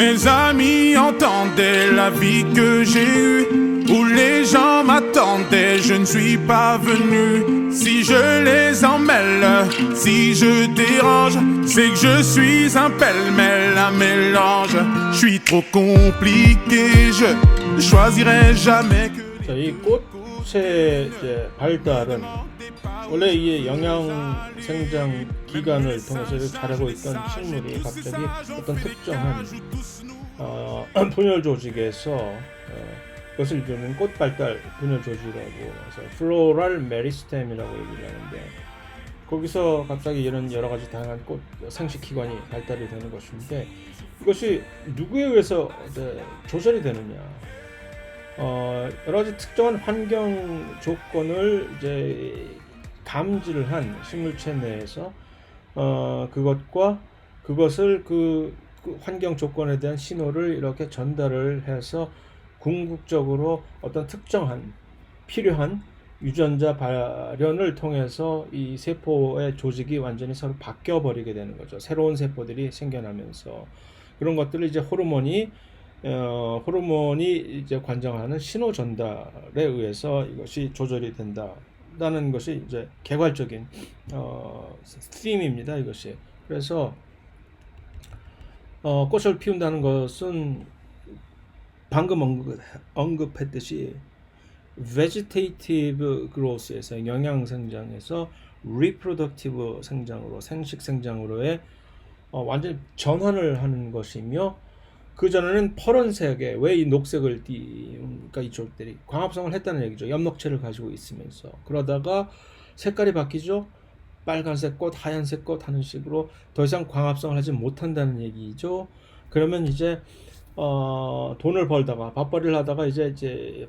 Mes amis entendaient la vie que j'ai eue, où les gens m'attendaient, je ne suis pas venu. Si je les emmêle, si je dérange, c'est que je suis un pêle-mêle, un mélange. Je suis trop compliqué, je choisirai jamais que... 자, 이 꽃의 이제 발달은 원래 이 영양 생장 기관을 통해서 자라고 있던 식물이 갑자기 어떤 특정한 분열 조직에서 그것을 이루는 꽃 발달 분열 조직이라고 해서 플로럴 메리스템이라고 얘기를 하는데, 거기서 갑자기 이런 여러 가지 다양한 꽃 생식 기관이 발달이 되는 것인데, 이것이 누구에 의해서 조절이 되느냐? 여러 가지 특정한 환경 조건을 이제 감지를 한 식물체 내에서 그것을 그 환경 조건에 대한 신호를 이렇게 전달을 해서 궁극적으로 어떤 특정한 필요한 유전자 발현을 통해서 이 세포의 조직이 완전히 서로 바뀌어 버리게 되는 거죠. 새로운 세포들이 생겨나면서 그런 것들을 이제 호르몬이 이제 관장하는 신호 전달에 의해서 이것이 조절이 된다는 것이 이제 개괄적인 스팀입니다. 이것이. 그래서 꽃을 피운다는 것은 방금 언급했듯이 vegetative growth에서 영양 생장에서 reproductive 생장으로 생식 생장으로의 완전히 전환을 하는 것이며, 그 전에는 퍼런색에 왜 이 녹색을 그러니까 이쪽들이 광합성을 했다는 얘기죠. 엽록체를 가지고 있으면서 그러다가 색깔이 바뀌죠. 빨간색 꽃, 하얀색 꽃 하는 식으로 더 이상 광합성을 하지 못한다는 얘기죠. 그러면 이제 돈을 벌다가 밥벌이를 하다가 이제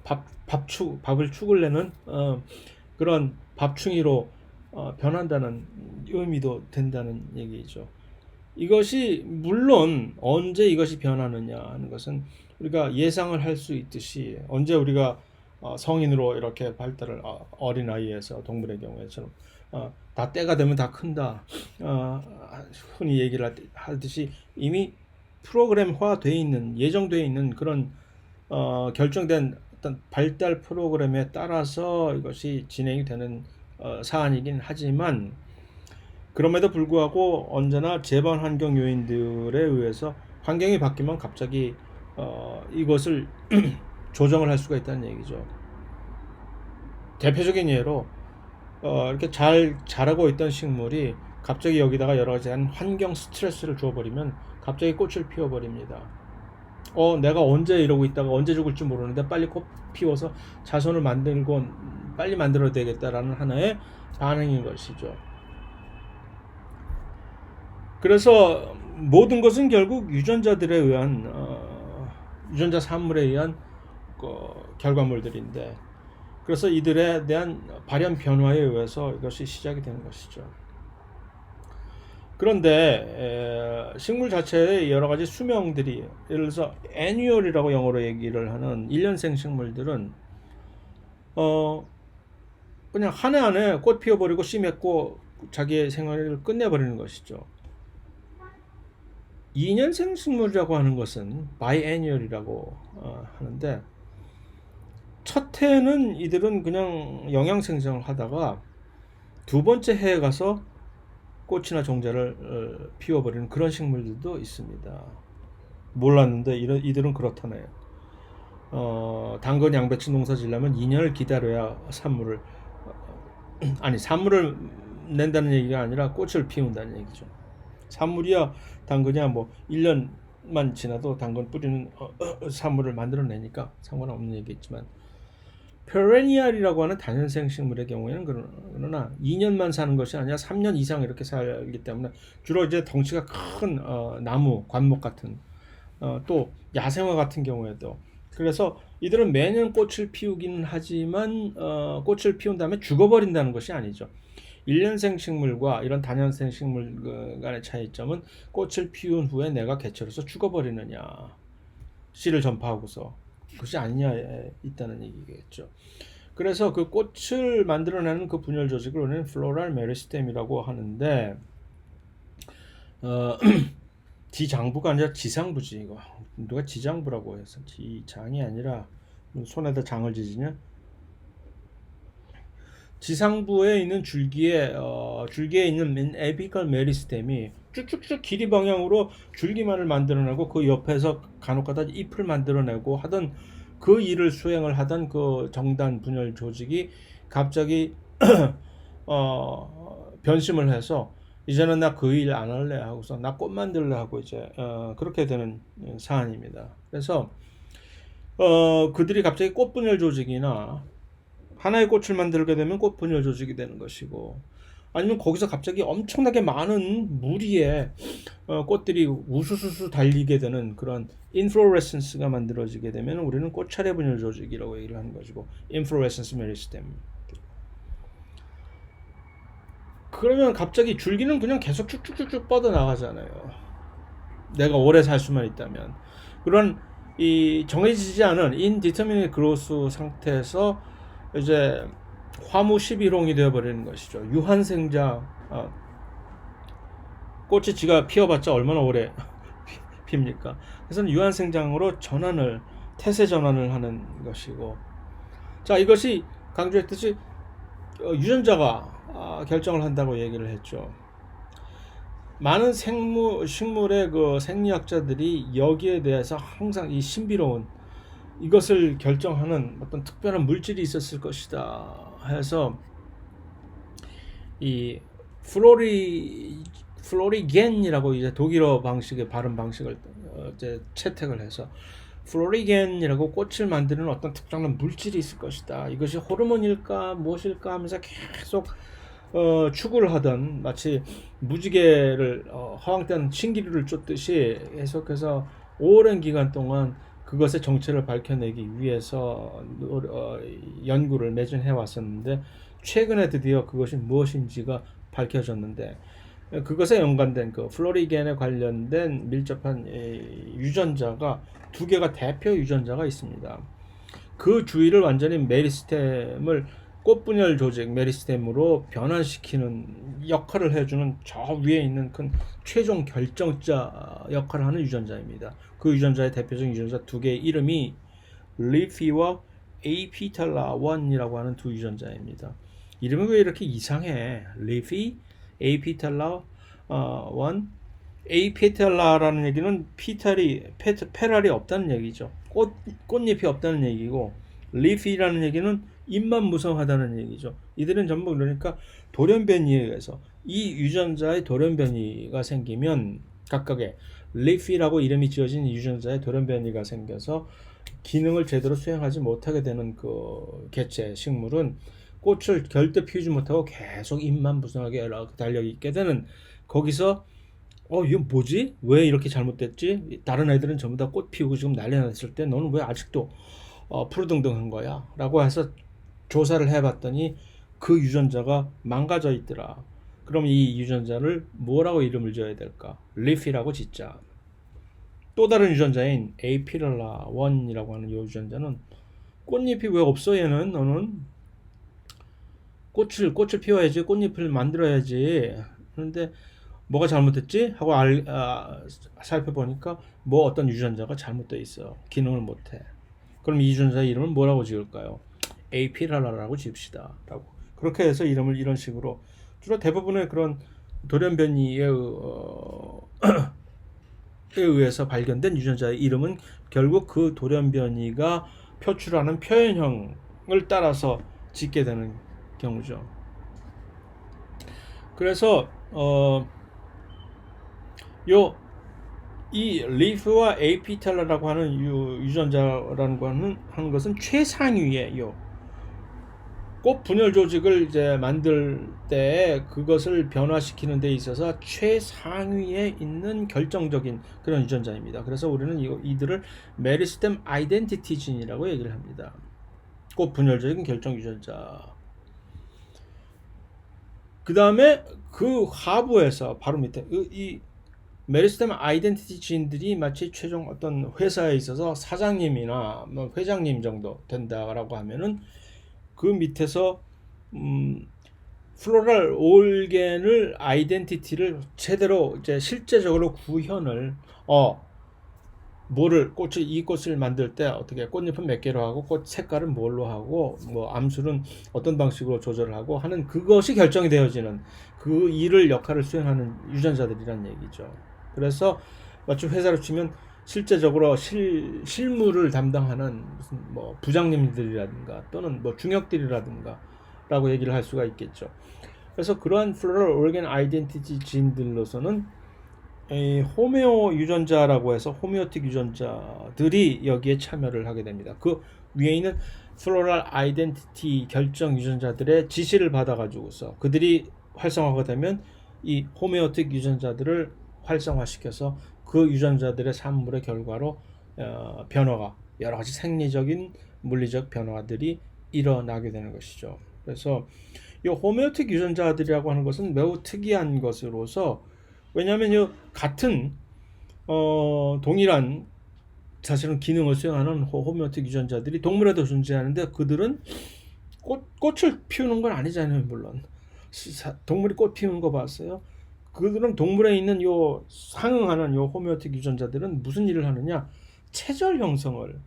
밥을 축을 내는 그런 밥충이로 변한다는 의미도 된다는 얘기죠. 이것이 물론 언제 이것이 변하느냐 하는 것은 우리가 예상을 할 수 있듯이, 언제 우리가 성인으로 이렇게 발달을 어린 아이에서 동물의 경우에처럼 다 때가 되면 다 큰다 흔히 얘기를 하듯이 이미 프로그램화 돼 있는, 예정되어 있는 그런 결정된 어떤 발달 프로그램에 따라서 이것이 진행이 되는 사안이긴 하지만, 그럼에도 불구하고 언제나 재반 환경 요인들에 의해서 환경이 바뀌면 갑자기 이것을 조정을 할 수가 있다는 얘기죠. 대표적인 예로 이렇게 잘 자라고 있던 식물이 갑자기 여기다가 여러 가지 환경 스트레스를 주어버리면 갑자기 꽃을 피워버립니다. 내가 언제 이러고 있다가 언제 죽을지 모르는데 빨리 꽃 피워서 자손을 만들고 빨리 만들어야 되겠다라는 하나의 반응인 것이죠. 그래서 모든 것은 결국 유전자들에 의한 유전자 산물에 의한 결과물들인데, 그래서 이들에 대한 발현 변화에 의해서 이것이 시작이 되는 것이죠. 그런데 식물 자체의 여러 가지 수명들이, 예를 들어서 애니얼이라고 영어로 얘기를 하는 1년생 식물들은 그냥 한 해 안에 꽃 피워버리고 씨 맺고 자기의 생활을 끝내버리는 것이죠. 2년생 식물이라고 하는 것은 바이애니얼이라고 하는데, 첫 해에는 이들은 그냥 영양 생장을 하다가 두 번째 해에 가서 꽃이나 종자를 피워버리는 그런 식물들도 있습니다. 몰랐는데 이들은 그렇다네요. 당근, 양배추 농사 지려면 2년을 기다려야 산물을 낸다는 얘기가 아니라 꽃을 피운다는 얘기죠. 산물이야 당근이야 뭐 1년만 지나도 당근 뿌리는 산물을 만들어내니까 상관없는 얘기겠지만, 페레니얼이라고 하는 다년생 식물의 경우에는 그러나 2년만 사는 것이 아니라 3년 이상 이렇게 살기 때문에 주로 이제 덩치가 큰 나무, 관목 같은 또 야생화 같은 경우에도, 그래서 이들은 매년 꽃을 피우긴 하지만 꽃을 피운 다음에 죽어버린다는 것이 아니죠. 1년생 식물과 이런 다년생 식물 간의 차이점은 꽃을 피운 후에 내가 개체로서 죽어버리느냐, 씨를 전파하고서 그것이 아니냐에 있다는 얘기겠죠. 그래서 그 꽃을 만들어내는 그 분열 조직을 우리는 플로럴 메리스템이라고 하는데, 지장부가 아니라 지상부지 이거. 누가 지장부라고 해서 지장이 아니라 손에다 장을 지지냐? 지상부에 있는 줄기에 있는 에피컬 메리스템이 쭉쭉쭉 길이 방향으로 줄기만을 만들어내고 그 옆에서 간혹가다 잎을 만들어내고 하던 그 일을 수행을 하던 그 정단 분열 조직이 갑자기 변심을 해서 이제는 나 그 일 안 할래 하고서 나 꽃 만들래 하고 이제 그렇게 되는 사안입니다. 그래서 그들이 갑자기 꽃분열 조직이나 하나의 꽃을 만들게 되면 꽃분열 조직이 되는 것이고, 아니면 거기서 갑자기 엄청나게 많은 무리의 꽃들이 우수수수 달리게 되는 그런 인플로레센스가 만들어지게 되면 우리는 꽃차례 분열 조직이라고 얘기를 하는 것이고, 인플로레센스 메리스템. 그러면 갑자기 줄기는 그냥 계속 쭉쭉쭉쭉 뻗어나가잖아요. 내가 오래 살 수만 있다면. 그런 이 정해지지 않은 indeterminate growth 상태에서 이제 화무 11홍이 되어버리는 것이죠. 유한생장. 꽃이 지가 피어봤자 얼마나 오래 핍니까? 그래서 유한생장으로 태세 전환을 하는 것이고, 자, 이것이 강조했듯이 유전자가 결정을 한다고 얘기를 했죠. 많은 식물의 그 생리학자들이 여기에 대해서 항상 이 신비로운 이것을 결정하는 어떤 특별한 물질이 있었을 것이다 해서 이 플로리겐이라고 이제 독일어 방식의 발음 방식을 이제 채택을 해서 플로리겐이라고 꽃을 만드는 어떤 특정한 물질이 있을 것이다. 이것이 호르몬일까 무엇일까 하면서 계속 추구를 하던, 마치 무지개를 허황된 신기루를 쫓듯이 계속해서 오랜 기간 동안 그것의 정체를 밝혀내기 위해서 연구를 매진해 왔었는데, 최근에 드디어 그것이 무엇인지가 밝혀졌는데, 그것에 연관된 그 플로리겐에 관련된 밀접한 유전자가 두 개가 대표 유전자가 있습니다. 그 주위를 완전히 메리스템을 꽃분열 조직 메리스템으로 변환시키는 역할을 해주는 저 위에 있는 큰 최종 결정자 역할을 하는 유전자입니다. 그 유전자의 대표적인 유전자 두 개의 이름이 리피와 에이피탈라1이라고 하는 두 유전자입니다. 이름이 왜 이렇게 이상해? 리피, 에이피탈라1. 에이피탈라라는 얘기는 페랄이 없다는 얘기죠. 꽃잎이 없다는 얘기고, 리피라는 얘기는 잎만 무성하다는 얘기죠. 이들은 전부 그러니까 돌연변이에 의해서 이 유전자의 돌연변이가 생기면, 각각의 리피라고 이름이 지어진 유전자의 돌연변이가 생겨서 기능을 제대로 수행하지 못하게 되는 그 개체 식물은 꽃을 절대 피우지 못하고 계속 잎만 무성하게 달려있게 되는, 거기서 이거 뭐지? 왜 이렇게 잘못됐지? 다른 애들은 전부 다 꽃 피우고 지금 난리 났을 때 너는 왜 아직도 푸르등등한 거야? 라고 해서 조사를 해봤더니 그 유전자가 망가져 있더라. 그럼 이 유전자를 뭐라고 이름을 지어야 될까? 리피라고 짓자. 또 다른 유전자인 에이피랄라1이라고 하는 이 유전자는 꽃잎이 왜 없어 얘는? 너는 꽃을 피워야지, 꽃잎을 만들어야지. 그런데 뭐가 잘못됐지? 하고 살펴보니까 어떤 유전자가 잘못되어 있어. 기능을 못해. 그럼 이 유전자의 이름을 뭐라고 지을까요? 에이피랄라라고 지읍시다. 라고. 그렇게 해서 이름을 이런 식으로, 주로 대부분의 그런 돌연변이에 의해서 발견된 유전자의 이름은 결국 그 돌연변이가 표출하는 표현형을 따라서 짓게 되는 경우죠. 그래서 이 리프와 에이피탈라라고 하는 유전자라는 하는 것은 최상위의 꽃 분열 조직을 이제 만들 때 그것을 변화시키는 데 있어서 최상위에 있는 결정적인 그런 유전자입니다. 그래서 우리는 이들을 메리스템 아이덴티티 진이라고 얘기를 합니다. 꽃 분열 조직은 결정 유전자. 그 다음에 그 하부에서 바로 밑에 이 메리스템 아이덴티티 진들이 마치 최종 어떤 회사에 있어서 사장님이나 회장님 정도 된다라고 하면은, 그 밑에서 플로럴 올겐을 아이덴티티를 제대로 이제 실제적으로 구현을 뭐를 꽃을 이 꽃을 만들 때 어떻게 꽃잎은 몇 개로 하고 꽃 색깔은 뭘로 하고 뭐 암술은 어떤 방식으로 조절을 하고 하는 그것이 결정이 되어지는 그 일을 역할을 수행하는 유전자들이란 얘기죠. 그래서 마치 회사로 치면 실제적으로 실무를 담당하는 무슨 뭐 부장님들이라든가 또는 뭐 중역들이라든가 라고 얘기를 할 수가 있겠죠. 그래서 그러한 플로럴 오르겐 아이덴티티 지인들로서는 이 호메오 유전자라고 해서 호메오틱 유전자들이 여기에 참여를 하게 됩니다. 그 위에 있는 플로럴 아이덴티티 결정 유전자들의 지시를 받아가지고서 그들이 활성화가 되면 이 호메오틱 유전자들을 활성화시켜서 그 유전자들의 산물의 결과로 변화가 여러 가지 생리적인 물리적 변화들이 일어나게 되는 것이죠. 그래서 이 호메오틱 유전자들이라고 하는 것은 매우 특이한 것으로서 왜냐하면 이 같은 동일한 사실은 기능을 수행하는 호메오틱 유전자들이 동물에도 존재하는데 그들은 꽃을 피우는 건 아니잖아요. 물론 동물이 꽃 피우는 거 봤어요? 그들은 동물에 있는 요 상응하는 요 호메오틱 유전자들은 무슨 일을 하느냐? 체절 형성을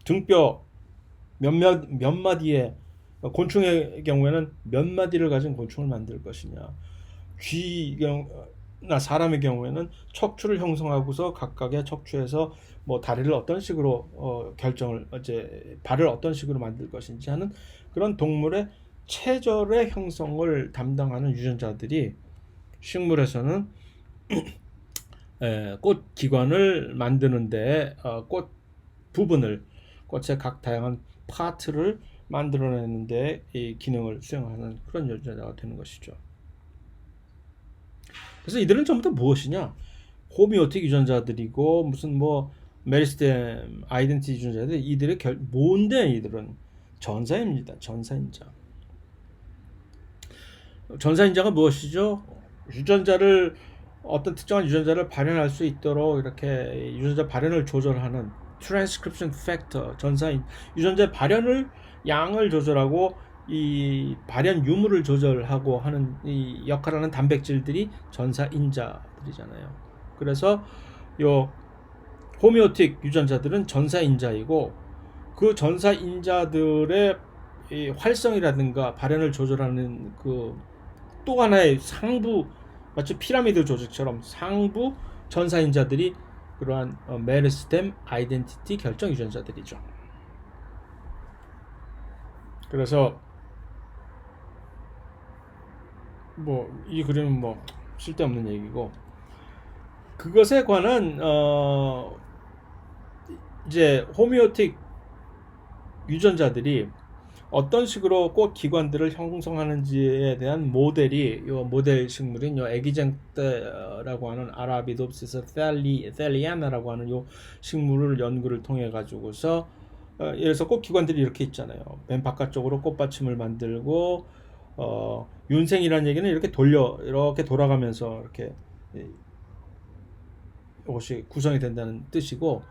등뼈 몇 마디의 곤충의 경우에는 몇 마디를 가진 곤충을 만들 것이냐, 쥐나 사람의 경우에는 척추를 형성하고서 각각의 척추에서 뭐 다리를 어떤 식으로 결정을 이제 발을 어떤 식으로 만들 것인지 하는 그런 동물의 체절의 형성을 담당하는 유전자들이 식물에서는 꽃 기관을 만드는데 꽃 부분을 꽃의 각 다양한 파트를 만들어내는데 이 기능을 수행하는 그런 유전자가 되는 것이죠. 그래서 이들은 전부 다 무엇이냐? 호미오틱 유전자들이고 무슨 뭐 메리스템 아이덴티티 유전자들 이들의 뭔데 이들은 전사입니다. 전사인자. 전사인자가 무엇이죠? 유전자를 어떤 특정한 유전자를 발현할 수 있도록 이렇게 유전자 발현을 조절하는 transcription factor 전사인 유전자 발현을 양을 조절하고 이 발현 유무를 조절하고 하는 이 역할을 하는 단백질들이 전사인자들이잖아요. 그래서 요 호미오틱 유전자들은 전사인자이고 그 전사인자들의 이 활성이라든가 발현을 조절하는 그 또 하나의 상부 마치 피라미드 조직처럼 상부 전사인자들이 그러한 메리스템 아이덴티티 결정 유전자들이죠. 그래서 뭐 이 그림은 뭐 쓸데없는 얘기고 그것에 관한 이제 호미오틱 유전자들이 어떤 식으로 꽃 기관들을 형성하는지에 대한 모델이 요 모델 식물인 요 에기젠테라고 하는 아라비놉시스 텔리아나라고 하는 요 식물을 연구를 통해 가지고서 예를 들어서 꽃 기관들이 이렇게 있잖아요. 맨 바깥쪽으로 꽃받침을 만들고 윤생이라는 얘기는 이렇게 이렇게 돌아가면서 이렇게 이것이 구성이 된다는 뜻이고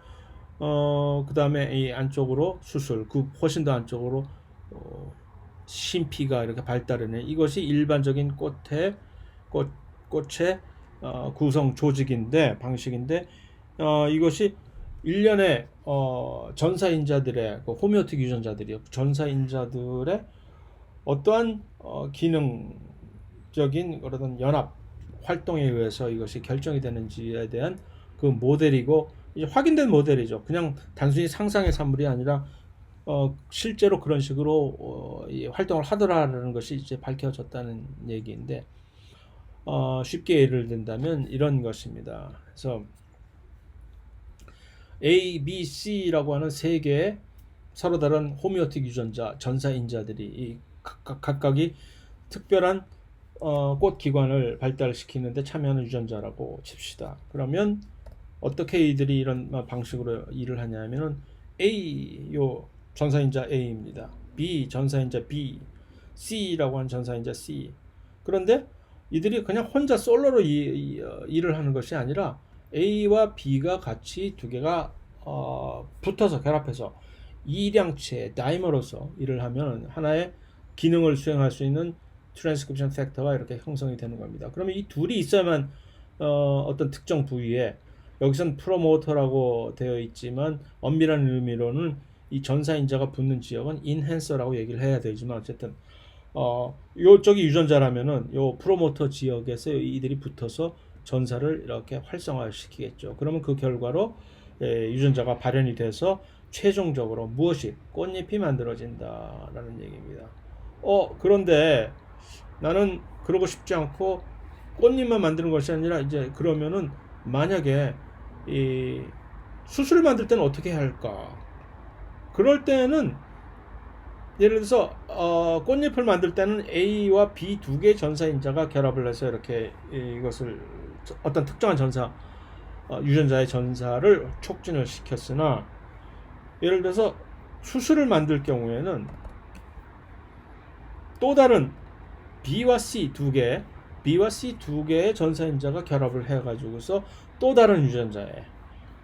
그 다음에 이 안쪽으로 수술 그 훨씬 더 안쪽으로 심피가 이렇게 발달하는 이것이 일반적인 꽃의 구성 조직인데 방식인데 이것이 일련의 전사인자들의 호미오틱 유전자들이요 전사인자들의 어떠한 기능적인 그런 연합 활동에 의해서 이것이 결정이 되는지에 대한 그 모델이고 이제 확인된 모델이죠. 그냥 단순히 상상의 산물이 아니라 실제로 그런 식으로 활동을 하더라라는 것이 이제 밝혀졌다는 얘기인데 쉽게 예를 든다면 이런 것입니다. 그래서 A, B, C라고 하는 세 개의 서로 다른 호미오틱 유전자 전사인자들이 각각이 특별한 꽃 기관을 발달시키는데 참여하는 유전자라고 칩시다. 그러면 어떻게 이들이 이런 방식으로 일을 하냐면은 A 요 전사인자 A입니다. B 전사인자 B, C라고 하는 전사인자 C. 그런데 이들이 그냥 혼자 솔로로 일을 하는 것이 아니라 A와 B가 같이 두 개가 붙어서 결합해서 이량체 다이머로서 일을 하면 하나의 기능을 수행할 수 있는 트랜스크립션 팩터가 이렇게 형성이 되는 겁니다. 그러면 이 둘이 있어야만 어떤 특정 부위에 여기선 프로모터라고 되어 있지만 엄밀한 의미로는 이 전사인자가 붙는 지역은 인핸서라고 얘기를 해야 되지만 어쨌든 요쪽이 유전자라면은 요 프로모터 지역에서 이들이 붙어서 전사를 이렇게 활성화시키겠죠. 그러면 그 결과로 유전자가 발현이 돼서 최종적으로 무엇이 꽃잎이 만들어진다라는 얘기입니다. 그런데 나는 그러고 싶지 않고 꽃잎만 만드는 것이 아니라 이제 그러면은 만약에 이 수술을 만들 때는 어떻게 해야 할까? 그럴 때는 예를 들어서 꽃잎을 만들 때는 A와 B 두 개의 전사인자가 결합을 해서 이렇게 이것을 어떤 특정한 전사 유전자의 전사를 촉진을 시켰으나 예를 들어서 수술을 만들 경우에는 또 다른 B와 C 두 개의 전사인자가 결합을 해가지고서 또 다른 유전자에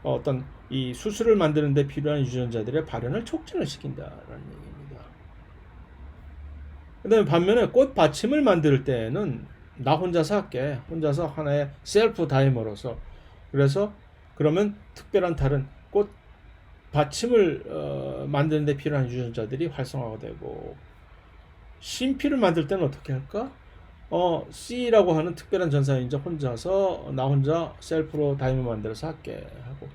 어떤 이 수술을 만드는데 필요한 유전자들의 발현을 촉진을 시킨다라는 얘기입니다. 그다음에 반면에 꽃 받침을 만들 때는 나 혼자서 할게. 혼자서 하나의 셀프 다이머로서 그래서 그러면 특별한 다른 꽃 받침을 만드는데 필요한 유전자들이 활성화가 되고 심피를 만들 때는 어떻게 할까? C라고 하는 특별한 전사인자 혼자서 나 혼자 셀프로 다이머 만들어서 할게 하고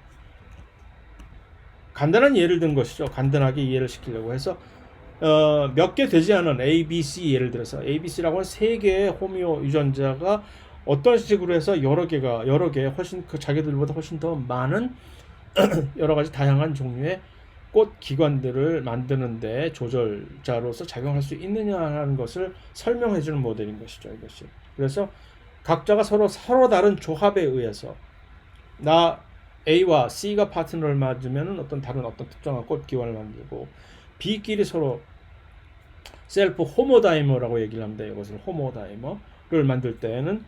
간단한 예를 든 것이죠. 간단하게 이해를 시키려고 해서 몇 개 되지 않은 ABC 예를 들어서 ABC라고 하는 세 개의 호미오 유전자가 어떤 식으로 해서 여러 개 훨씬 그 자기들보다 훨씬 더 많은 여러 가지 다양한 종류의 꽃 기관들을 만드는데 조절자로서 작용할 수 있느냐라는 것을 설명해 주는 모델인 것이죠, 이것이. 그래서 각자가 서로 다른 조합에 의해서 나 A와 C가 파트너를 맞으면 어떤 특정한 꽃 기관을 만들고 B끼리 서로 셀프 호모다이머라고 얘기를 합니다. 이것을 호모다이머를 만들 때는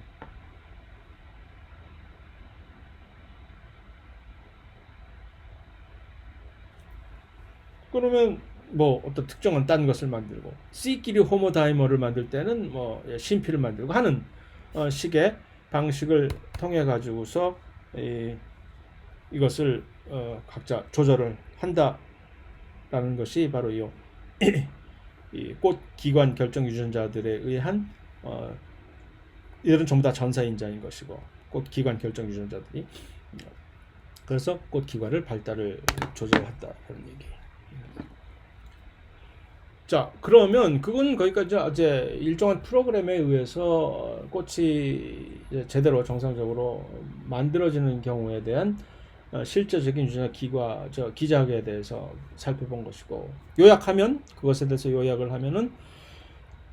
그러면 뭐 어떤 특정한 딴 것을 만들고 C끼리 호모다이머를 만들 때는 뭐 심피를 만들고 하는 식의 방식을 통해 가지고서 이것을 각자 조절을 한다라는 것이 바로 이 꽃 기관 결정 유전자들에 의한 이들은 전부 다 전사인자인 것이고 꽃 기관 결정 유전자들이 그래서 꽃 기관을 발달을 조절한다는 얘기. 자, 그러면 그건 거기까지 이제 일정한 프로그램에 의해서 꽃이 이제 제대로 정상적으로 만들어지는 경우에 대한 실제적인 유전자 기작에 대해서 살펴본 것이고 요약하면 그것에 대해서 요약을 하면은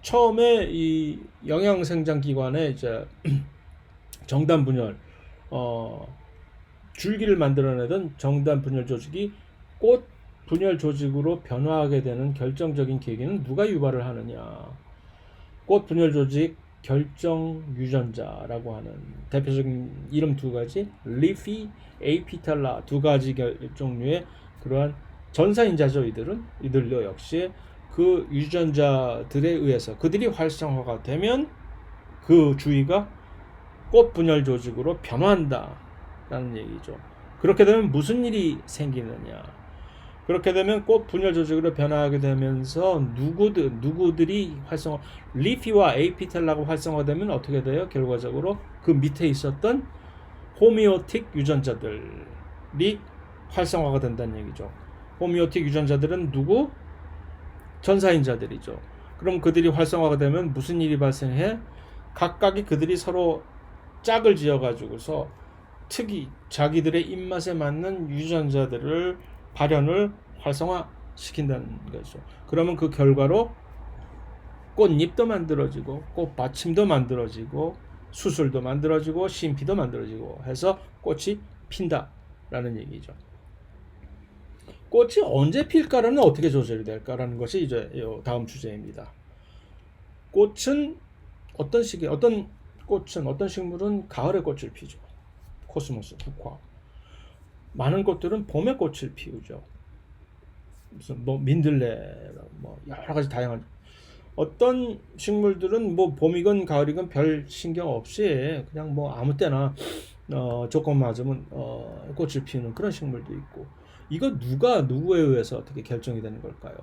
처음에 이 영양생장 기관에 이제 정단 분열 줄기를 만들어내던 정단 분열 조직이 꽃 분열 조직으로 변화하게 되는 결정적인 계기는 누가 유발을 하느냐? 꽃 분열 조직 결정 유전자라고 하는 대표적인 이름 두 가지, 리피, 에이피탈라 두 가지 종류의 그러한 전사인자죠. 이들도 역시 그 유전자들에 의해서 그들이 활성화가 되면 그 주위가 꽃 분열 조직으로 변화한다라는 얘기죠. 그렇게 되면 무슨 일이 생기느냐? 그렇게 되면 꽃 분열 조직으로 변화하게 되면서 누구들이 리피와 에이피텔라가 활성화되면 어떻게 돼요? 결과적으로 그 밑에 있었던 호미오틱 유전자들이 활성화가 된다는 얘기죠. 호미오틱 유전자들은 누구? 전사인자들이죠. 그럼 그들이 활성화가 되면 무슨 일이 발생해? 각각이 그들이 서로 짝을 지어가지고서 자기들의 입맛에 맞는 유전자들을 발현을 활성화시킨다는 거죠. 그러면 그 결과로 꽃잎도 만들어지고 꽃받침도 만들어지고 수술도 만들어지고 심피도 만들어지고 해서 꽃이 핀다라는 얘기죠. 꽃이 언제 필까라는 어떻게 조절이 될까라는 것이 이제 다음 주제입니다. 꽃은 어떤 식물은 가을에 꽃을 피죠. 코스모스, 국화. 많은 꽃들은 봄에 꽃을 피우죠. 무슨 민들레, 여러 가지 다양한 어떤 식물들은 뭐 봄이건 가을이건 별 신경 없이 그냥 뭐 아무 때나 조건 맞으면 꽃을 피우는 그런 식물도 있고, 이거 누가 누구에 의해서 어떻게 결정이 되는 걸까요?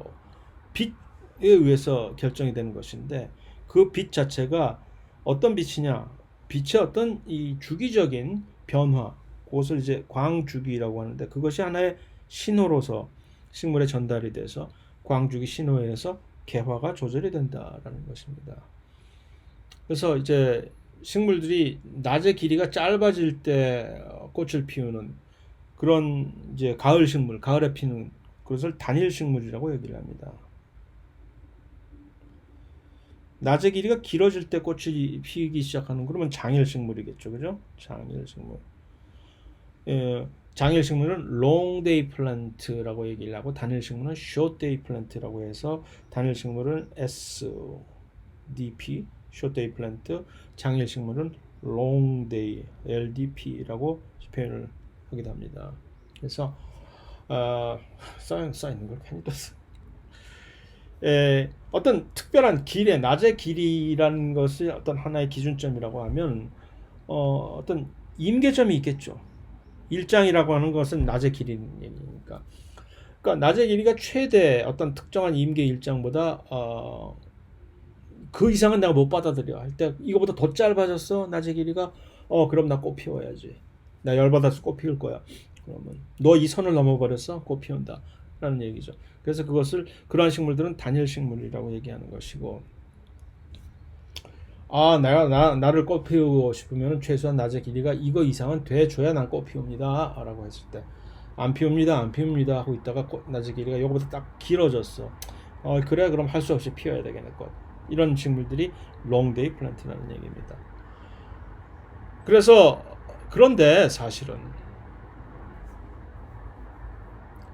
빛에 의해서 결정이 되는 것인데, 그 빛 자체가 어떤 빛이냐? 빛의 어떤 이 주기적인 변화, 그것을 이제 광주기라고 하는데, 그것이 하나의 신호로서 식물에 전달이 돼서 광주기 신호에 의해서 개화가 조절이 된다라는 것입니다. 그래서 이제 식물들이 낮의 길이가 짧아질 때 꽃을 피우는 그런 이제 가을 식물, 가을에 피는 그것을 단일 식물이라고 얘기를 합니다. 낮의 길이가 길어질 때 꽃이 피기 시작하는, 그러면 장일 식물이겠죠, 그죠? 장일 식물. 장일 식물은 long day plant라고 얘기를 하고, 단일 식물은 short day plant라고 해서, 단일 식물은 SDP, short day plant, 장일 식물은 long day LDP라고 표현을 하기도 합니다. 그래서 써 있는 걸 괜히 떴어. 어떤 특별한 길의 낮의 길이라는 것이 어떤 하나의 기준점이라고 하면 어떤 임계점이 있겠죠. 일장이라고 하는 것은 낮의 길이는 얘기니까. 그러니까 낮의 길이가 최대 어떤 특정한 임계 일장보다 그 이상은 내가 못 받아들여 할 때, 이거보다 더 짧아졌어 낮의 길이가, 그럼 나 꽃 피워야지. 나 열받아서 꽃 피울 거야. 그러면 너 이 선을 넘어버렸어? 꽃 피운다 라는 얘기죠. 그래서 그것을, 그러한 식물들은 단일 식물이라고 얘기하는 것이고, 나를 꽃 피우고 싶으면 최소한 낮의 길이가 이거 이상은 돼줘야 난 꽃 피웁니다 라고 했을 때, 안 피웁니다 하고 있다가 낮의 길이가 이거보다 딱 길어졌어. 그래, 그럼 할 수 없이 피워야 되겠네 꽃. 이런 식물들이 롱데이 플랜트라는 얘기입니다. 그런데 사실은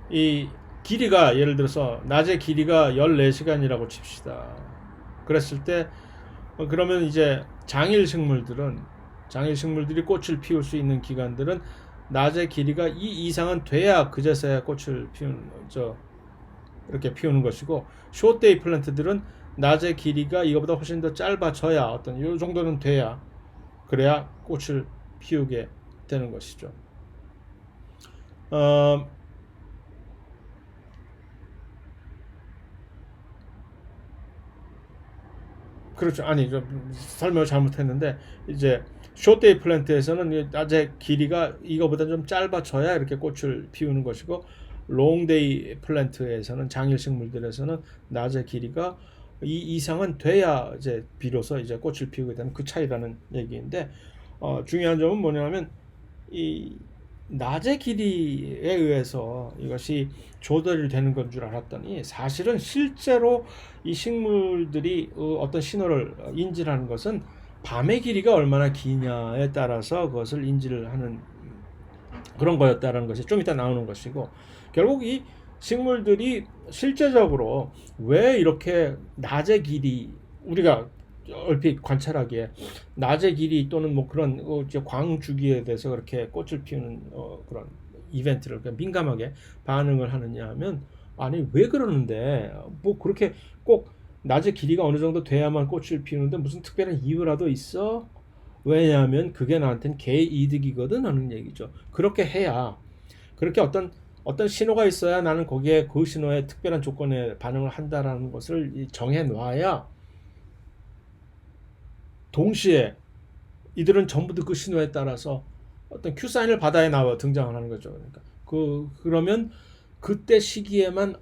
이 길이가, 예를 들어서 낮의 길이가 14시간이라고 칩시다. 그랬을 때 그러면 이제 장일 식물들이 꽃을 피울 수 있는 기간들은 낮의 길이가 이 이상은 돼야 그제서야 꽃을 이렇게 피우는 것이고, 숏데이 플랜트들은 낮의 길이가 이거보다 훨씬 더 짧아져야, 어떤 이 정도는 돼야, 그래야 꽃을 피우게 되는 것이죠. 그렇죠. 아니, 설명을 잘못했는데, 이제 숏데이 플랜트에서는 낮의 길이가 이거보다 좀 짧아져야 이렇게 꽃을 피우는 것이고, 롱데이 플랜트에서는, 장일 식물들에서는 낮의 길이가 이 이상은 돼야 이제 비로소 이제 꽃을 피우게 되는 그 차이라는 얘기인데, 중요한 점은 뭐냐면, 이 낮의 길이에 의해서 이것이 조절이 되는 건 줄 알았더니, 사실은 실제로 이 식물들이 어떤 신호를 인지를 하는 것은 밤의 길이가 얼마나 기냐에 따라서 그것을 인지를 하는 그런 거였다라는 것이 좀 이따 나오는 것이고, 결국 이 식물들이 실제적으로 왜 이렇게 낮의 길이, 우리가 얼핏 관찰하기에 낮의 길이 또는 뭐 그런 광주기에 대해서 그렇게 꽃을 피우는 그런 이벤트를 민감하게 반응을 하느냐 하면, 아니 왜 그러는데, 뭐 그렇게 꼭 낮의 길이가 어느 정도 돼야만 꽃을 피우는데 무슨 특별한 이유라도 있어? 왜냐하면 그게 나한테는 개이득이거든 하는 얘기죠. 그렇게 해야, 그렇게 어떤 신호가 있어야 나는 거기에 그 신호에 특별한 조건에 반응을 한다라는 것을 정해 놔야, 동시에 이들은 전부 다 그 신호에 따라서 어떤 큐사인을 받아야 나와 등장하는 거죠. 그러니까 그러면 그때 시기에만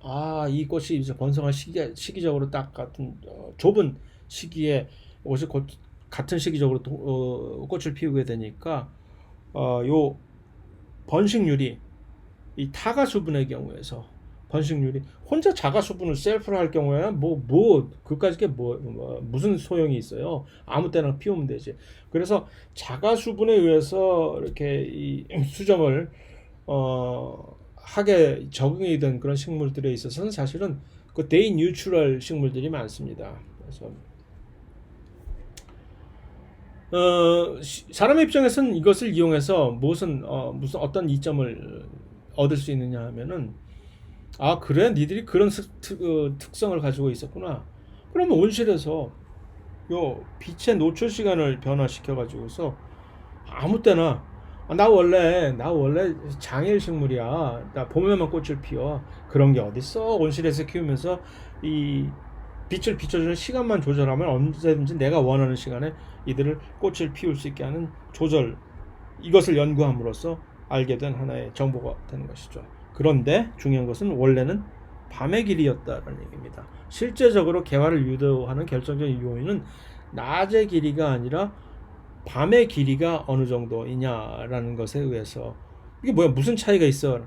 이 꽃이 이제 번성할 시기적으로 딱 같은 좁은 시기에 옷이 같은 시기적으로 꽃을 피우게 되니까 요 번식률이, 이 타가 수분의 경우에서 번식률이, 혼자 자가 수분을 셀프로 할 경우에는 그까짓 게 무슨 소용이 있어요. 아무 때나 피우면 되지. 그래서 자가 수분에 의해서 이렇게 이 수정을 하게 적응이 된 그런 식물들에 있어서는 사실은 그 데이 뉴트럴 식물들이 많습니다. 그래서 사람의 입장에서는 이것을 이용해서 무슨 어떤 이점을 얻을 수 있느냐 하면은, 그래 니들이 그런 특성을 가지고 있었구나. 그러면 온실에서 요 빛의 노출 시간을 변화시켜 가지고서 아무 때나 나 원래 장일 식물이야. 나 봄에만 꽃을 피워. 그런 게 어딨어? 온실에서 키우면서 이 빛을 비춰주는 시간만 조절하면 언제든지 내가 원하는 시간에 이들을 꽃을 피울 수 있게 하는 조절, 이것을 연구함으로써 알게 된 하나의 정보가 되는 것이죠. 그런데 중요한 것은 원래는 밤의 길이었다는 얘기입니다. 실제적으로 개화를 유도하는 결정적인 요인은 낮의 길이가 아니라 밤의 길이가 어느 정도이냐라는 것에 의해서, 이게 뭐야, 무슨 차이가 있어?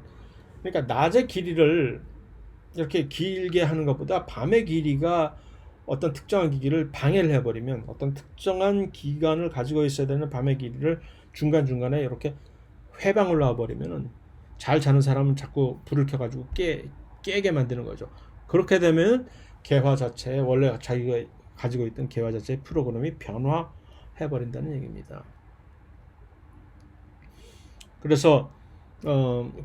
그러니까 낮의 길이를 이렇게 길게 하는 것보다 밤의 길이가 어떤 특정한 기기를 방해를 해버리면, 어떤 특정한 기간을 가지고 있어야 되는 밤의 길이를 중간중간에 이렇게 회방을 놔버리면은 잘 자는 사람은 자꾸 불을 켜가지고 깨게 만드는 거죠. 그렇게 되면 개화 자체에, 원래 자기가 가지고 있던 개화 자체의 프로그램이 변화해버린다는 얘기입니다. 그래서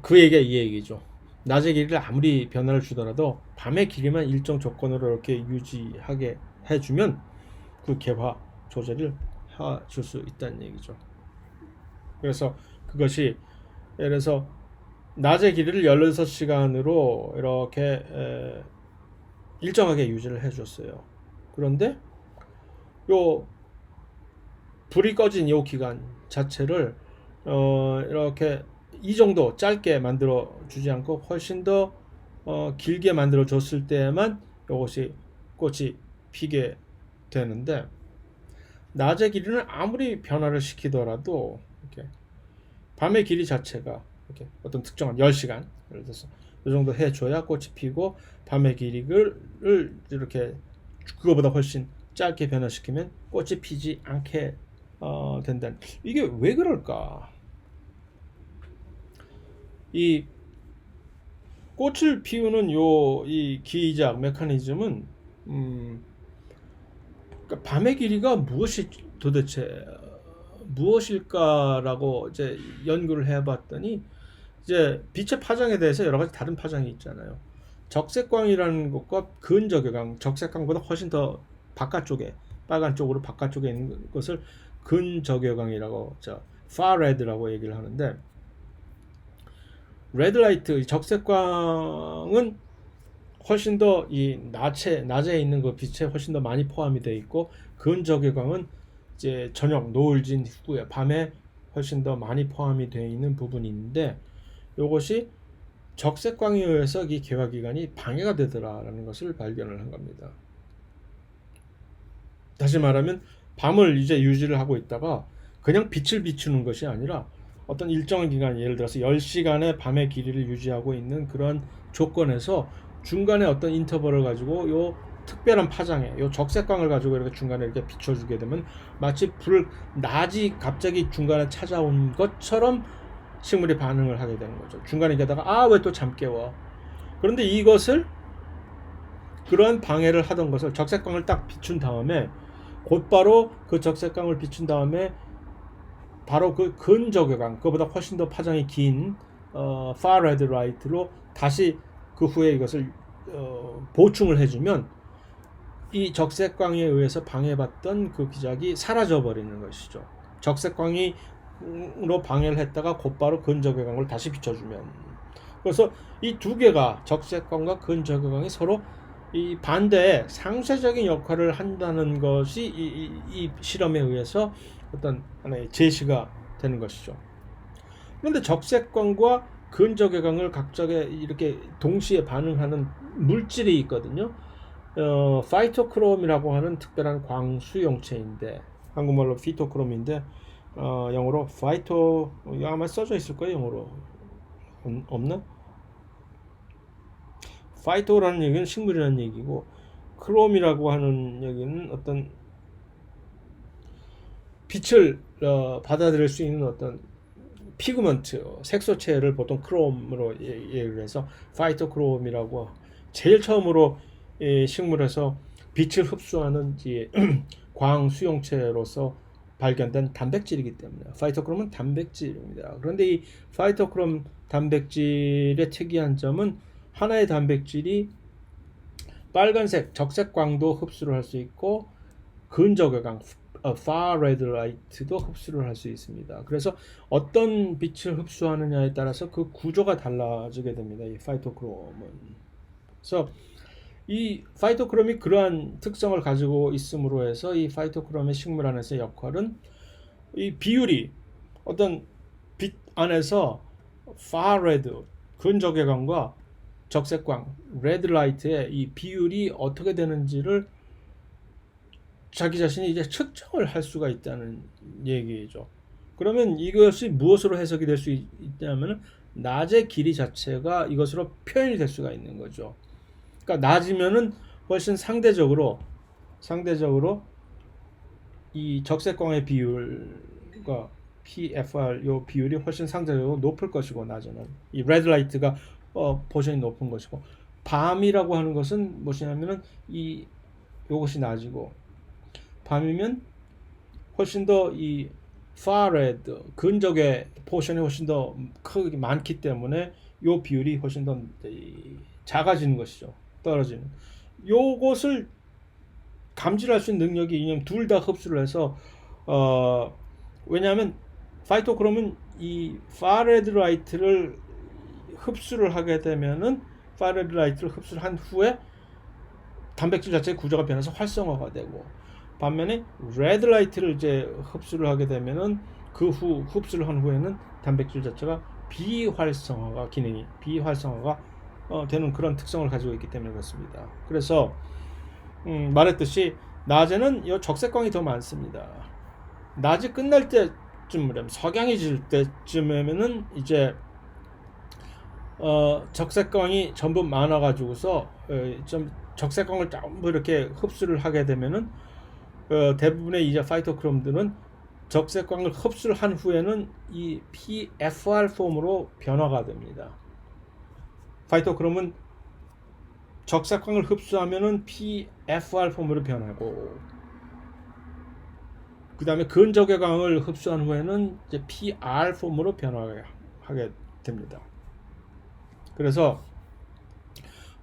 그 얘기가 이 얘기죠. 낮의 길이를 아무리 변화를 주더라도 밤의 길이만 일정 조건으로 이렇게 유지하게 해주면 그 개화 조절을 해줄 수 있다는 얘기죠. 그래서 그것이, 예를 들어서 낮의 길이를 16시간으로 이렇게 일정하게 유지를 해줬어요. 그런데 요 불이 꺼진 요 기간 자체를 이렇게 이 정도 짧게 만들어 주지 않고 훨씬 더 길게 만들어 줬을 때만 이것이 꽃이 피게 되는데, 낮의 길이는 아무리 변화를 시키더라도 이렇게 밤의 길이 자체가 이렇게 어떤 특정한 10시간, 예를 들어서 이 정도 해줘야 꽃이 피고, 밤의 길이를 이렇게 그거보다 훨씬 짧게 변화시키면 꽃이 피지 않게 된다는, 이게 왜 그럴까? 이 꽃을 피우는 이 기이작 메커니즘은 그러니까 밤의 길이가 도대체 무엇일까라고 이제 연구를 해봤더니, 이제 빛의 파장에 대해서 여러 가지 다른 파장이 있잖아요. 적색광이라는 것과 근적외광, 적색광보다 훨씬 더 바깥쪽에, 빨간 쪽으로 바깥쪽에 있는 것을 근적외광이라고, far red라고 얘기를 하는데, 레드라이트, 적색광은 훨씬 더 이 낮에 있는 그 빛에 훨씬 더 많이 포함이 되어 있고, 근적외광은 이제 저녁 노을진 후에 밤에 훨씬 더 많이 포함이 되어 있는 부분이 있는데, 이것이 적색광에 의해서 이 개화 기간이 방해가 되더라라는 것을 발견을 한 겁니다. 다시 말하면 밤을 이제 유지를 하고 있다가 그냥 빛을 비추는 것이 아니라 어떤 일정한 기간, 예를 들어서 10시간의 밤의 길이를 유지하고 있는 그런 조건에서 중간에 어떤 인터벌을 가지고 요 특별한 파장에 요 적색광을 가지고 이렇게 중간에 이렇게 비춰주게 되면 마치 낮이 갑자기 중간에 찾아온 것처럼 식물이 반응을 하게 되는 거죠. 중간에 게다가 왜 또 잠 깨워. 그런데 이것을, 그러한 방해를 하던 것을 적색광을 딱 비춘 다음에 곧바로 그 적색광을 비춘 다음에 바로 그 근적외광, 그거보다 훨씬 더 파장이 긴 far red light로 다시 그 후에 이것을 보충을 해주면 이 적색광에 의해서 방해받던 그 기작이 사라져 버리는 것이죠. 적색광으로 방해를 했다가 곧바로 근적외광을 다시 비춰주면, 그래서 이 두 개가, 적색광과 근적외광이 서로 이 반대의 상쇄적인 역할을 한다는 것이 이 실험에 의해서 어떤 하나의 제시가 되는 것이죠. 그런데 적색광과 근적외광을 각각에 이렇게 동시에 반응하는 물질이 있거든요. 파이토크롬이라고 하는 특별한 광 수용체인데, 한국말로 피토크롬인데 영어로 파이토, 아마 써져 있을 거예요. 영어로 없나? 파이토라는 얘기는 식물이라는 얘기고, 크롬이라고 하는 얘기는 어떤 빛을 받아들일 수 있는 어떤 피그먼트, 색소체를 보통 크롬으로 얘기를 해서 파이토크롬이라고, 제일 처음으로 식물에서 빛을 흡수하는 광 수용체로서 발견된 단백질이기 때문에 파이토크롬은 단백질입니다. 그런데 이 파이토크롬 단백질의 특이한 점은 하나의 단백질이 빨간색 적색광도 흡수를 할 수 있고 근적외광 far red light도 흡수를 할 수 있습니다. 그래서 어떤 빛을 흡수하느냐에 따라서 그 구조가 달라지게 됩니다. 이 파이토크롬은. 그래서 이 파이토크롬이 그러한 특성을 가지고 있음으로 해서 이 파이토크롬의 식물 안에서의 역할은 이 비율이 어떤 빛 안에서 far red 근적외광과 적색광 레드 라이트의 이 비율이 어떻게 되는지를 자기 자신이 이제 측정을 할 수가 있다는 얘기죠. 그러면 이것이 무엇으로 해석이 될 수 있냐면 낮의 길이 자체가 이것으로 표현이 될 수가 있는 거죠. 그러니까 낮이면은 훨씬 상대적으로 이 적색광의 비율과 PFR 요 비율이 훨씬 상대적으로 높을 것이고 낮에는 이 레드 라이트가 포션이 높은 것이고 밤이라고 하는 것은 무엇이냐면은 이 요것이 낮이고 밤이면 훨씬 더 이 far red 근적의 포션이 훨씬 더 크게 많기 때문에 요 비율이 훨씬 더 작아지는 것이죠. 떨어지는. 요것을 감지할 수 있는 능력이 왜냐면 둘 다 흡수를 해서 왜냐하면 파이토크롬은 이 far red light를 흡수를 하게 되면은 far red light를 흡수를 한 후에 단백질 자체의 구조가 변해서 활성화가 되고 반면에 레드 라이트를 이제 흡수를 하게 되면은 그 후 흡수를 한 후에는 단백질 자체가 비활성화가 되는 그런 특성을 가지고 있기 때문에 그렇습니다. 그래서 말했듯이 낮에는 이 적색광이 더 많습니다. 낮이 끝날 때쯤이면 석양이 질 때쯤이면은 이제 적색광이 전부 많아가지고서 좀 적색광을 전부 이렇게 흡수를 하게 되면은 대부분의 이제 파이토크롬들은 적색광을 흡수를 한 후에는 이 PFR 폼으로 변화가 됩니다. 파이토크롬은 적색광을 흡수하면은 PFR 폼으로 변하고 그 다음에 근적외광을 흡수한 후에는 이제 PR 폼으로 변화하게 됩니다. 그래서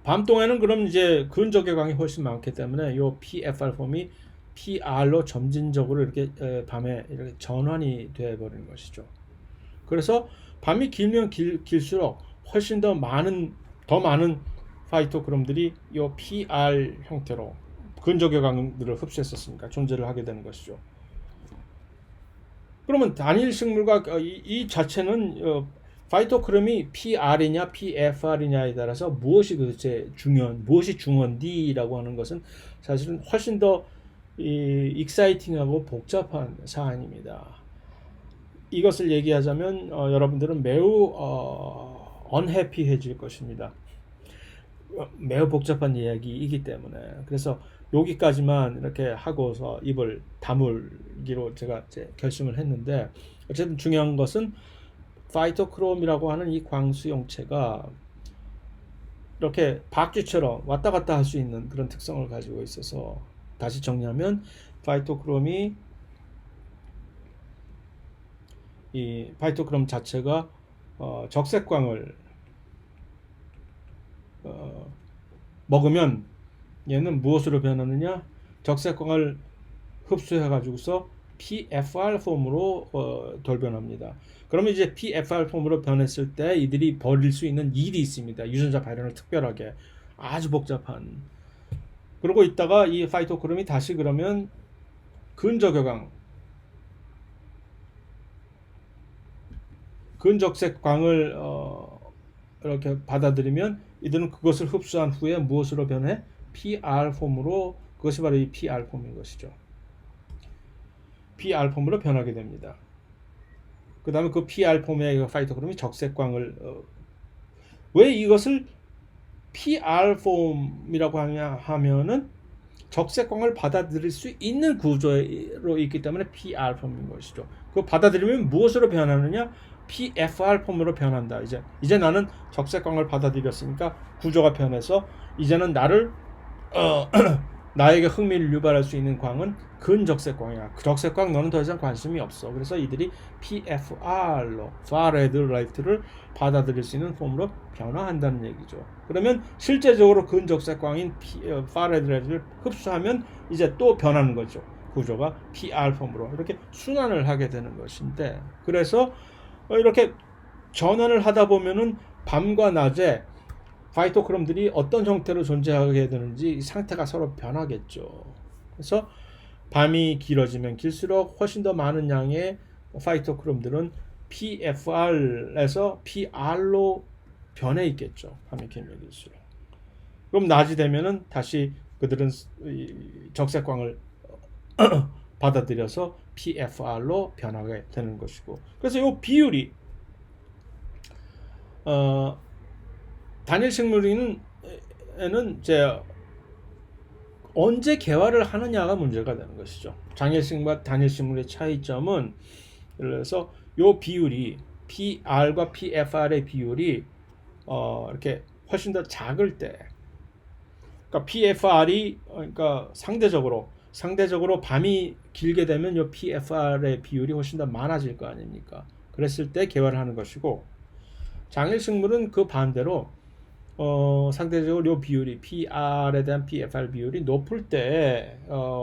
밤동에는 그럼 이제 근적외광이 훨씬 많기 때문에 이 PFR 폼이 PR로 점진적으로 이렇게 밤에 이렇게 전환이 되어 버리는 것이죠. 그래서 밤이 길면 길수록 훨씬 더 많은 파이토크롬들이 이 PR 형태로 근적외광들을 흡수했었으니까 존재를 하게 되는 것이죠. 그러면 단일 식물과 이 자체는 파이토크롬이 PR이냐 PFR이냐에 따라서 무엇이 중요한디라고 하는 것은 사실은 훨씬 더 익사이팅하고 복잡한 사안입니다. 이것을 얘기하자면 여러분들은 매우 언해피해질 것입니다. 매우 복잡한 이야기이기 때문에 그래서 여기까지만 이렇게 하고서 입을 다물기로 제가 결심을 했는데 어쨌든 중요한 것은 파이토크롬이라고 하는 이 광수용체가 이렇게 박쥐처럼 왔다 갔다 할 수 있는 그런 특성을 가지고 있어서 다시 정리하면 이 파이토크롬 자체가 적색광을 먹으면 얘는 무엇으로 변하느냐? 적색광을 흡수해 가지고서 PFR 폼으로 돌변합니다. 그러면 이제 PFR 폼으로 변했을 때 이들이 벌일 수 있는 일이 있습니다. 유전자 발현을 특별하게 아주 복잡한. 그러고 있다가 이 파이토크롬이 다시 그러면 근적색광을 이렇게 받아들이면 이들은 그것을 흡수한 후에 무엇으로 변해? PR 폼으로 그것이 바로 이 PR 폼인 것이죠. PR 폼으로 변하게 됩니다. 그 다음에 그 PR 폼의 파이토크롬이 적색광을 왜 이것을 PR 폼이라고 하면은 적색광을 받아들일 수 있는 구조로 있기 때문에 PR 폼인 것이죠. 그거 받아들이면 무엇으로 변하느냐? PFR 폼으로 변한다. 이제 나는 적색광을 받아들였으니까 구조가 변해서 이제는 나를 나에게 흥미를 유발할 수 있는 광은 근적색광이야. 적색광 너는 더 이상 관심이 없어. 그래서 이들이 PFR로 Far Red Light를 받아들일 수 있는 폼으로 변화한다는 얘기죠. 그러면 실제적으로 근적색광인 Far Red Light를 흡수하면 이제 또 변하는 거죠. 구조가 PR 폼으로 이렇게 순환을 하게 되는 것인데, 그래서 이렇게 전환을 하다 보면은 밤과 낮에 파이토크롬들이 어떤 형태로 존재하게 되는지 상태가 서로 변하겠죠. 그래서 밤이 길어지면 길수록 훨씬 더 많은 양의 파이토크롬들은 PFR에서 PR로 변해 있겠죠. 밤이 길면 길수록. 그럼 낮이 되면은 다시 그들은 적색광을 받아들여서 PFR로 변하게 되는 것이고, 그래서 이 비율이 단일 식물에는 이제 언제 개화를 하느냐가 문제가 되는 것이죠. 장일식물과 단일식물의 차이점은, 예를 들어서 요 비율이 PR과 PFR의 비율이 이렇게 훨씬 더 작을 때, 그러니까 PFR이 그러니까 상대적으로 밤이 길게 되면 요 PFR의 비율이 훨씬 더 많아질 거 아닙니까? 그랬을 때 개화를 하는 것이고, 장일식물은 그 반대로 상대적으로 요 비율이 PR에 대한 PFR 비율이 높을 때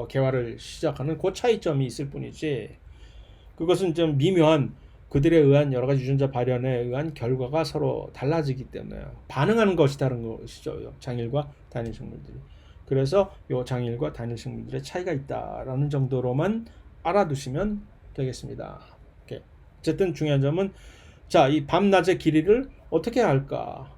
개화를 시작하는 그 차이점이 있을 뿐이지, 그것은 좀 미묘한 그들에 의한 여러 가지 유전자 발현에 의한 결과가 서로 달라지기 때문에 반응하는 것이 다른 것이죠. 장일과 단일 식물들이. 그래서 요 장일과 단일 식물들의 차이가 있다라는 정도로만 알아두시면 되겠습니다. 오케이. 어쨌든 중요한 점은, 자, 이 밤낮의 길이를 어떻게 할까?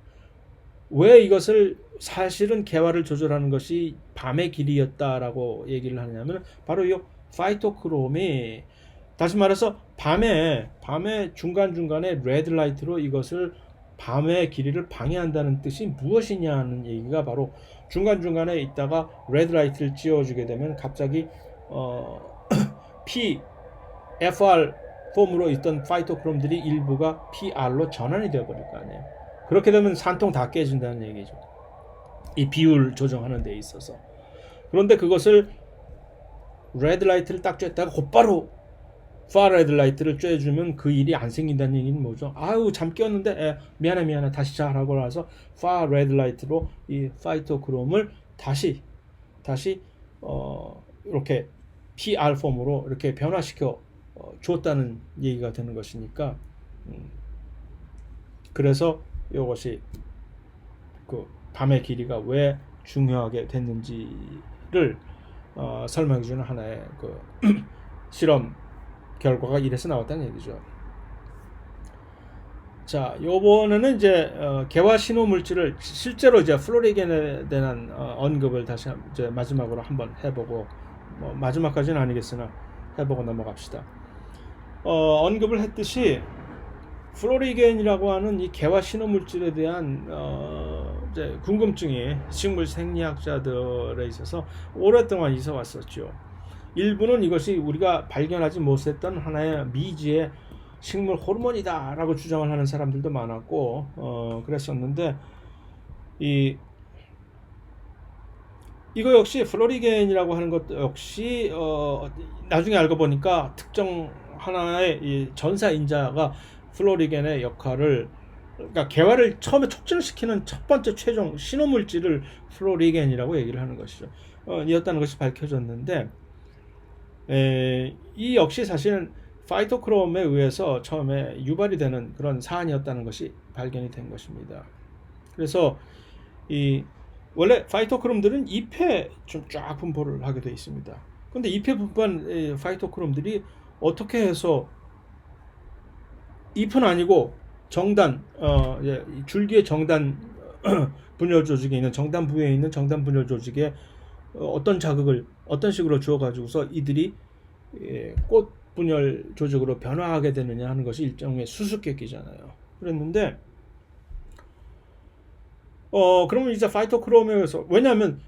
왜 이것을 사실은 개화를 조절하는 것이 밤의 길이였다라고 얘기를 하냐면, 바로 이 파이토크롬이, 다시 말해서 밤에 중간중간에 레드라이트로 이것을 밤의 길이를 방해한다는 뜻이 무엇이냐는 얘기가, 바로 중간중간에 있다가 레드라이트를 찌워주게 되면 갑자기 PFR 폼으로 있던 파이토크롬들이 일부가 PR로 전환이 되어버릴 거 아니에요. 그렇게 되면 산통 다 깨진다는 얘기죠. 이 비율 조정하는 데 있어서. 그런데 그것을 레드라이트를 딱 쬐다가 곧바로 far red light를 쬐주면 그 일이 안 생긴다는 얘기는 뭐죠? 아유, 잠 깨었는데 미안해 다시 자라고 해서 far red light로 이 파이토크롬을 다시 이렇게 PR 폼으로 이렇게 변화시켜 줬다는 얘기가 되는 것이니까, 그래서 이것이 그 밤의 길이가 왜 중요하게 됐는지를 설명해주는 하나의 그 실험 결과가 이래서 나왔다는 얘기죠. 자, 요번에는 이제 개화 신호 물질을 실제로 이제 플로리겐에 대한 언급을 다시 이제 마지막으로 한번 해보고, 마지막까지는 아니겠으나 해보고 넘어갑시다. 언급을 했듯이 플로리겐이라고 하는 이 개화 신호 물질에 대한 이제 궁금증이 식물 생리학자들에 있어서 오랫동안 있어 왔었죠. 일부는 이것이 우리가 발견하지 못했던 하나의 미지의 식물 호르몬이다라고 주장을 하는 사람들도 많았고, 그랬었는데, 이거 역시 플로리겐이라고 하는 것 역시 나중에 알고 보니까 특정 하나의 이 전사인자가 플로리겐의 역할을, 그러니까 개화를 처음에 촉진을 시키는 첫 번째 최종 신호물질을 플로리겐이라고 얘기를 하는 것이죠. 이었다는 것이 밝혀졌는데, 이 역시 사실은 파이토크롬에 의해서 처음에 유발이 되는 그런 사안이었다는 것이 발견이 된 것입니다. 그래서 원래 파이토크롬들은 잎에 좀 쫙 분포를 하게 되어 있습니다. 그런데 잎에 분포한 파이토크롬들이 어떻게 해서 잎은 아니고 정단, 줄기의 정단 분열 조직에 있는 정단 부위에 있는 정단 분열 조직에 어떤 자극을 어떤 식으로 주어가지고서 이들이 꽃 분열 조직으로 변화하게 되느냐 하는 것이 일종의 수수께끼잖아요. 그랬는데, 그러면 이제 파이토크롬에 의해서, 왜냐하면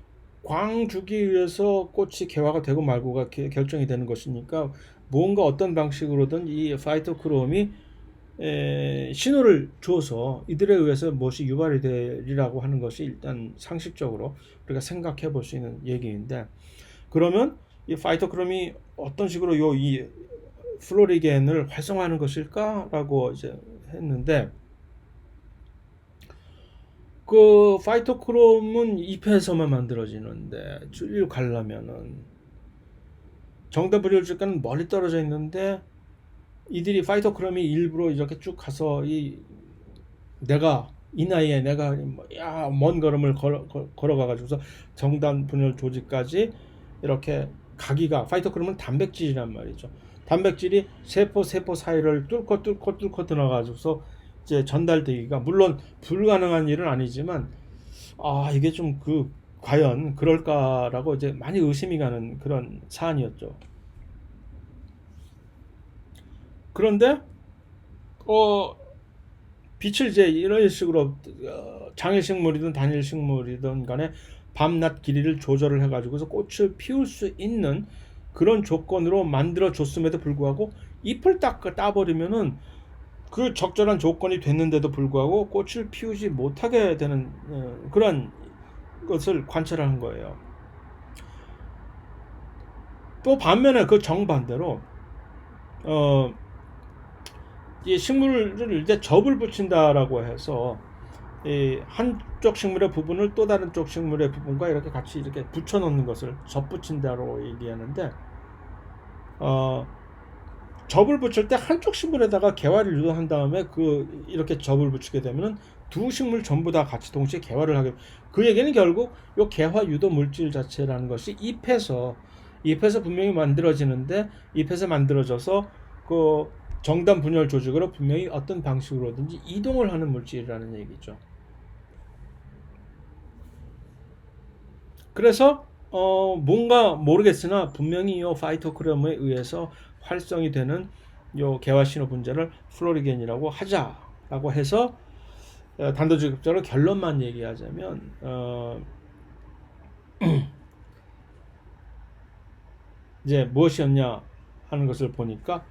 광 주기 위해서 꽃이 개화가 되고 말고가 결정이 되는 것이니까, 무언가 어떤 방식으로든 이 파이토크롬이 신호를 줘서 이들에 의해서 무엇이 유발이 되리라고 하는 것이 일단 상식적으로 우리가 생각해 볼 수 있는 얘기인데, 그러면 이 파이토크롬이 어떤 식으로 이 플로리겐을 활성화하는 것일까라고 이제 했는데, 그 파이토크롬은 잎에서만 만들어지는데 줄기를 가려면은 정답 분열줄과는 멀리 떨어져 있는데, 이들이 파이토크롬이 일부러 이렇게 쭉 가서 내가 이 나이에 내가 먼 걸음을 걸어가가지고서 정단 분열 조직까지 이렇게 가기가, 파이토크롬은 단백질이란 말이죠. 단백질이 세포 사이를 뚫고 들어가지고서 이제 전달되기가, 물론 불가능한 일은 아니지만 이게 좀 과연 그럴까라고 이제 많이 의심이 가는 그런 사안이었죠. 그런데 빛을 이제 이런 식으로 장일식물이든 단일식물이든 간에 밤낮 길이를 조절을 해가지고서 꽃을 피울 수 있는 그런 조건으로 만들어 줬음에도 불구하고 잎을 따버리면은 그 적절한 조건이 됐는데도 불구하고 꽃을 피우지 못하게 되는 그런 것을 관찰한 거예요. 또 반면에 그 정반대로 이 식물을 이제 접을 붙인다라고 해서 이 한쪽 식물의 부분을 또 다른 쪽 식물의 부분과 이렇게 같이 이렇게 붙여 놓는 것을 접붙인다고 얘기하는데, 접을 붙일 때 한쪽 식물에다가 개화를 유도한 다음에 이렇게 접을 붙이게 되면은 두 식물 전부 다 같이 동시에 개화를 하게, 그 얘기는 결국 요 개화 유도 물질 자체라는 것이 잎에서 분명히 만들어지는데, 잎에서 만들어져서 그 정단 분열 조직으로 분명히 어떤 방식으로든지 이동을 하는 물질이라는 얘기죠. 그래서 뭔가 모르겠으나 분명히 요 파이토크롬에 의해서 활성이 되는 요 개화 신호 분자를 플로리겐이라고 하자라고 해서 단도직입적으로 결론만 얘기하자면 이제 무엇이었냐 하는 것을 보니까,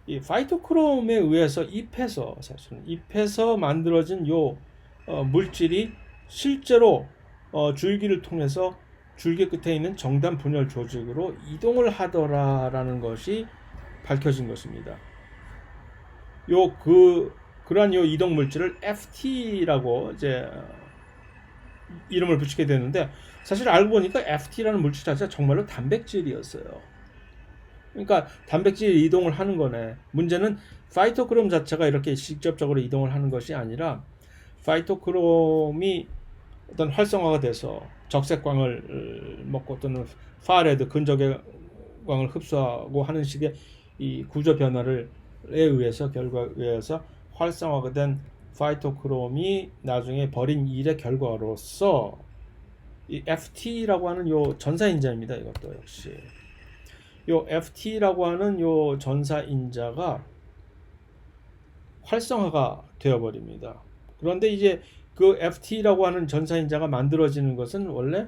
이 파이토크롬에 의해서 잎에서 만들어진 요 물질이 실제로 줄기를 통해서 줄기 끝에 있는 정단 분열 조직으로 이동을 하더라라는 것이 밝혀진 것입니다. 그러한 요 이동 물질을 FT라고 이제 이름을 붙이게 되는데, 사실 알고 보니까 FT라는 물질 자체가 정말로 단백질이었어요. 그러니까 단백질 이동을 하는 거네. 문제는 파이토크롬 자체가 이렇게 직접적으로 이동을 하는 것이 아니라, 파이토크롬이 어떤 활성화가 돼서 적색광을 먹고 또는 파레드 근적의 광을 흡수하고 하는 식의 이 구조 변화에 의해서 활성화가 된 파이토크롬이 나중에 벌인 일의 결과로서 이 FT라고 하는 요 전사인자입니다. 이것도 역시 요 FT라고 하는 요 전사인자가 활성화가 되어버립니다. 그런데 이제 그 FT라고 하는 전사인자가 만들어지는 것은 원래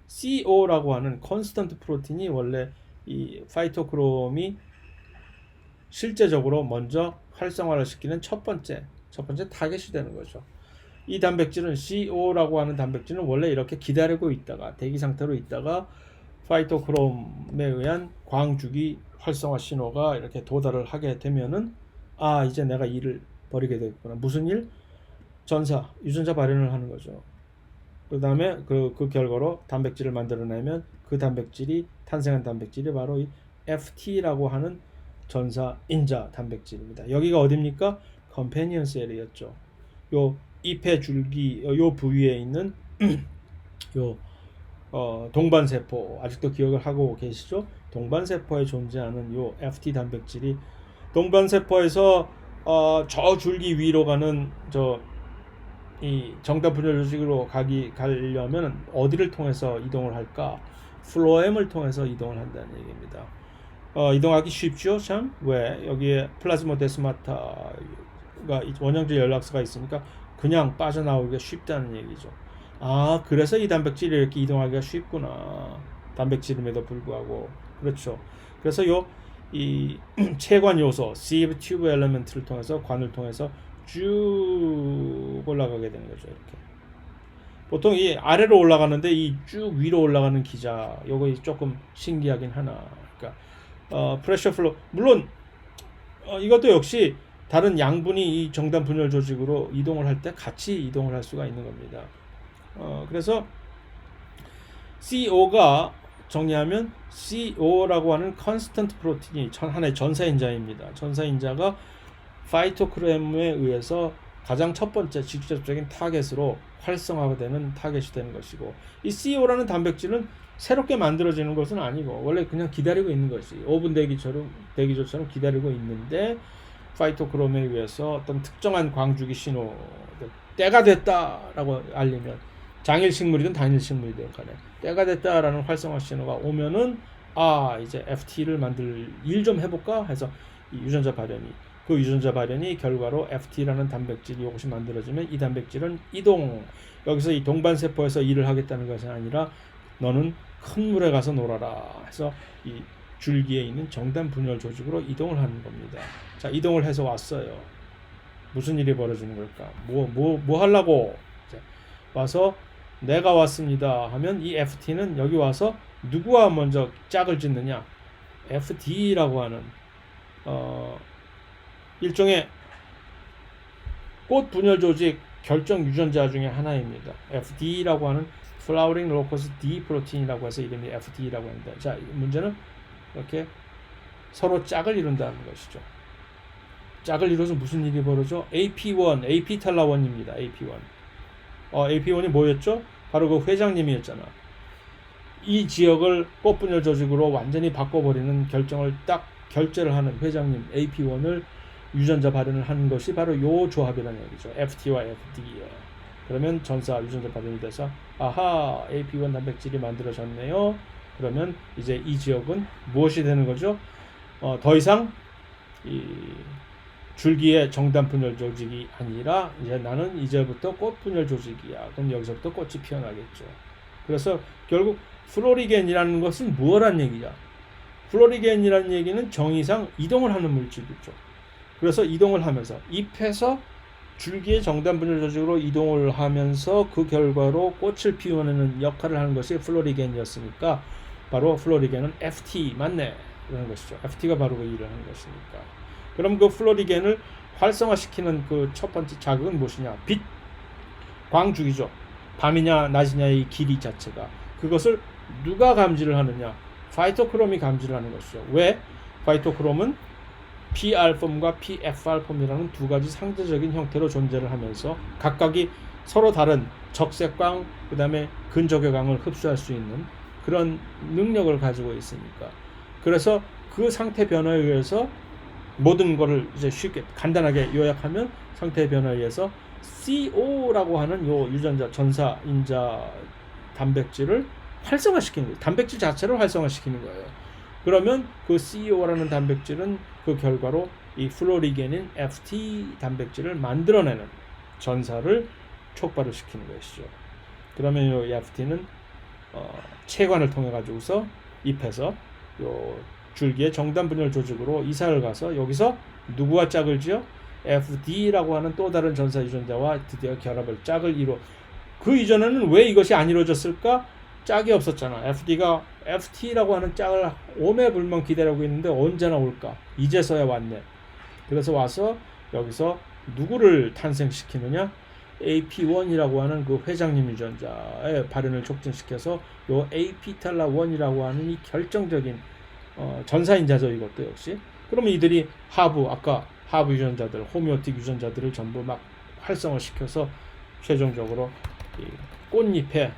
CO라고 하는 컨스턴트 프로틴이 원래 이 파이토크롬이 실제적으로 먼저 활성화를 시키는 첫 번째 타겟이 되는 거죠. 이 단백질은 CO라고 하는 단백질은 원래 이렇게 기다리고 있다가 대기 상태로 있다가 파이토크롬에 의한 광주기 활성화 신호가 이렇게 도달을 하게 되면은 이제 내가 일을 벌이게 되겠구나. 무슨 일? 유전자 발현을 하는 거죠. 그 다음에 그 결과로 단백질을 만들어내면 그 탄생한 단백질이 바로 이 FT라고 하는 전사인자 단백질입니다. 여기가 어디입니까? 컴패니언 셀이었죠. 요 잎의 줄기 요 부위에 있는 요 동반세포, 아직도 기억을 하고 계시죠? 동반세포에 존재하는 요 FT 단백질이 동반세포에서 저 줄기 위로 가는 이 정단 분열 조직으로 가려면 어디를 통해서 이동을 할까? 플로엠을 통해서 이동을 한다는 얘기입니다. 이동하기 쉽죠, 참. 왜? 여기에 플라즈모데스마타가 원형질 연락소가 있으니까 그냥 빠져나오기가 쉽다는 얘기죠. 그래서 이 단백질이 이렇게 이동하기가 쉽구나. 단백질임에도 불구하고. 그렇죠. 그래서 요 이 체관 요소 sieve tube element를 통해서 관을 통해서 쭉 올라가게 되는 거죠. 이렇게 보통 이 아래로 올라가는데 이 쭉 위로 올라가는 기자 요거 조금 신기하긴 하나. 그러니까 프레셔 플로 물론 이것도 역시 다른 양분이 이 정단 분열 조직으로 이동을 할 때 같이 이동을 할 수가 있는 겁니다. 그래서 CO가 정리하면 CO라고 하는 컨스턴트 프로틴이 하나의 전사인자입니다. 전사인자가 파이토크롬에 의해서 가장 첫 번째 직접적인 타겟으로 활성화가 되는 타겟이 되는 것이고, 이 CO라는 단백질은 새롭게 만들어지는 것은 아니고 원래 그냥 기다리고 있는 것이 오븐 대기조처럼 기다리고 있는데, 파이토크롬에 의해서 어떤 특정한 광주기 신호, 때가 됐다라고 알리면, 장일식물이든 단일식물이든 간에 때가 됐다라는 활성화 신호가 오면은 이제 FT를 만들 일 좀 해볼까 해서 이 유전자 발현이 결과로 FT라는 단백질이 이것이 만들어지면 이 단백질은 이동, 여기서 이 동반세포에서 일을 하겠다는 것이 아니라 너는 큰 물에 가서 놀아라 해서 이 줄기에 있는 정단 분열 조직으로 이동을 하는 겁니다. 자, 이동을 해서 왔어요. 무슨 일이 벌어지는 걸까? 뭐 하려고? 와서 내가 왔습니다 하면 이 FT는 여기 와서 누구와 먼저 짝을 짓느냐? FD라고 하는 일종의 꽃 분열 조직 결정 유전자 중에 하나입니다. FD라고 하는 Flowering Locus D 프로틴이라고 해서 이름이 FD라고 합니다. 자, 문제는 이렇게 서로 짝을 이룬다는 것이죠. 짝을 이뤄서 무슨 일이 벌어져? AP1, AP탈라원입니다. AP1. AP1이 뭐였죠? 바로 그 회장님이었잖아. 이 지역을 꽃분열 조직으로 완전히 바꿔버리는 결정을 딱 결제를 하는 회장님 AP1을 유전자 발현을 하는 것이 바로 요 조합이라는 얘기죠. FT와 FD예요. 그러면 전사 유전자 발현이 돼서 AP1 단백질이 만들어졌네요. 그러면 이제 이 지역은 무엇이 되는 거죠? 더 이상 이 줄기의 정단 분열 조직이 아니라 이제 나는 이제부터 꽃 분열 조직이야. 그럼 여기서부터 꽃이 피어나겠죠. 그래서 결국 플로리겐이라는 것은 뭐란 얘기냐? 플로리겐이라는 얘기는 정의상 이동을 하는 물질이죠. 그래서 이동을 하면서 잎에서 줄기의 정단 분열 조직으로 이동을 하면서 그 결과로 꽃을 피워내는 역할을 하는 것이 플로리겐이었으니까 바로 플로리겐은 FT 맞네 라는 것이죠. FT가 바로 그 일을 하는 것이니까. 그럼 그 플로리겐을 활성화시키는 그 첫 번째 자극은 무엇이냐? 빛, 광주기죠. 밤이냐 낮이냐의 길이 자체가. 그것을 누가 감지를 하느냐? 파이토크롬이 감지를 하는 것이죠. 왜? 파이토크롬은 P알폼과 PF알폼이라는 두 가지 상대적인 형태로 존재를 하면서 각각이 서로 다른 적색광, 그 다음에 근적외광을 흡수할 수 있는 그런 능력을 가지고 있으니까. 그래서 그 상태 변화에 의해서 모든 것을 이제 쉽게 간단하게 요약하면 상태 변화에 의해서 CO라고 하는 요 유전자 전사인자 단백질을 활성화시키는 거예요. 단백질 자체를 활성화시키는 거예요. 그러면 그 CO라는 단백질은 그 결과로 이 플로리겐인 FT 단백질을 만들어내는 전사를 촉발을 시키는 것이죠. 그러면 이 FT는 체관을 통해 가지고서 잎에서 요 줄기의 정단 분열 조직으로 이사를 가서 여기서 누구와 짝을 지어? FD라고 하는 또 다른 전사 유전자와 드디어 결합을 짝을 이뤄. 그 이전에는 왜 이것이 안 이루어졌을까? 짝이 없었잖아. FD가 FT라고 하는 짝을 오매불망 기다리고 있는데 언제나 올까? 이제서야 왔네. 그래서 와서 여기서 누구를 탄생시키느냐? AP1이라고 하는 그 회장님 유전자의 발현을 촉진시켜서 요 AP탈라1이라고 하는 이 결정적인 전사인자죠. 이것도 역시. 그러면 이들이 아까 하부 유전자들, 호미오틱 유전자들을 전부 막 활성화시켜서 최종적으로 이 꽃잎에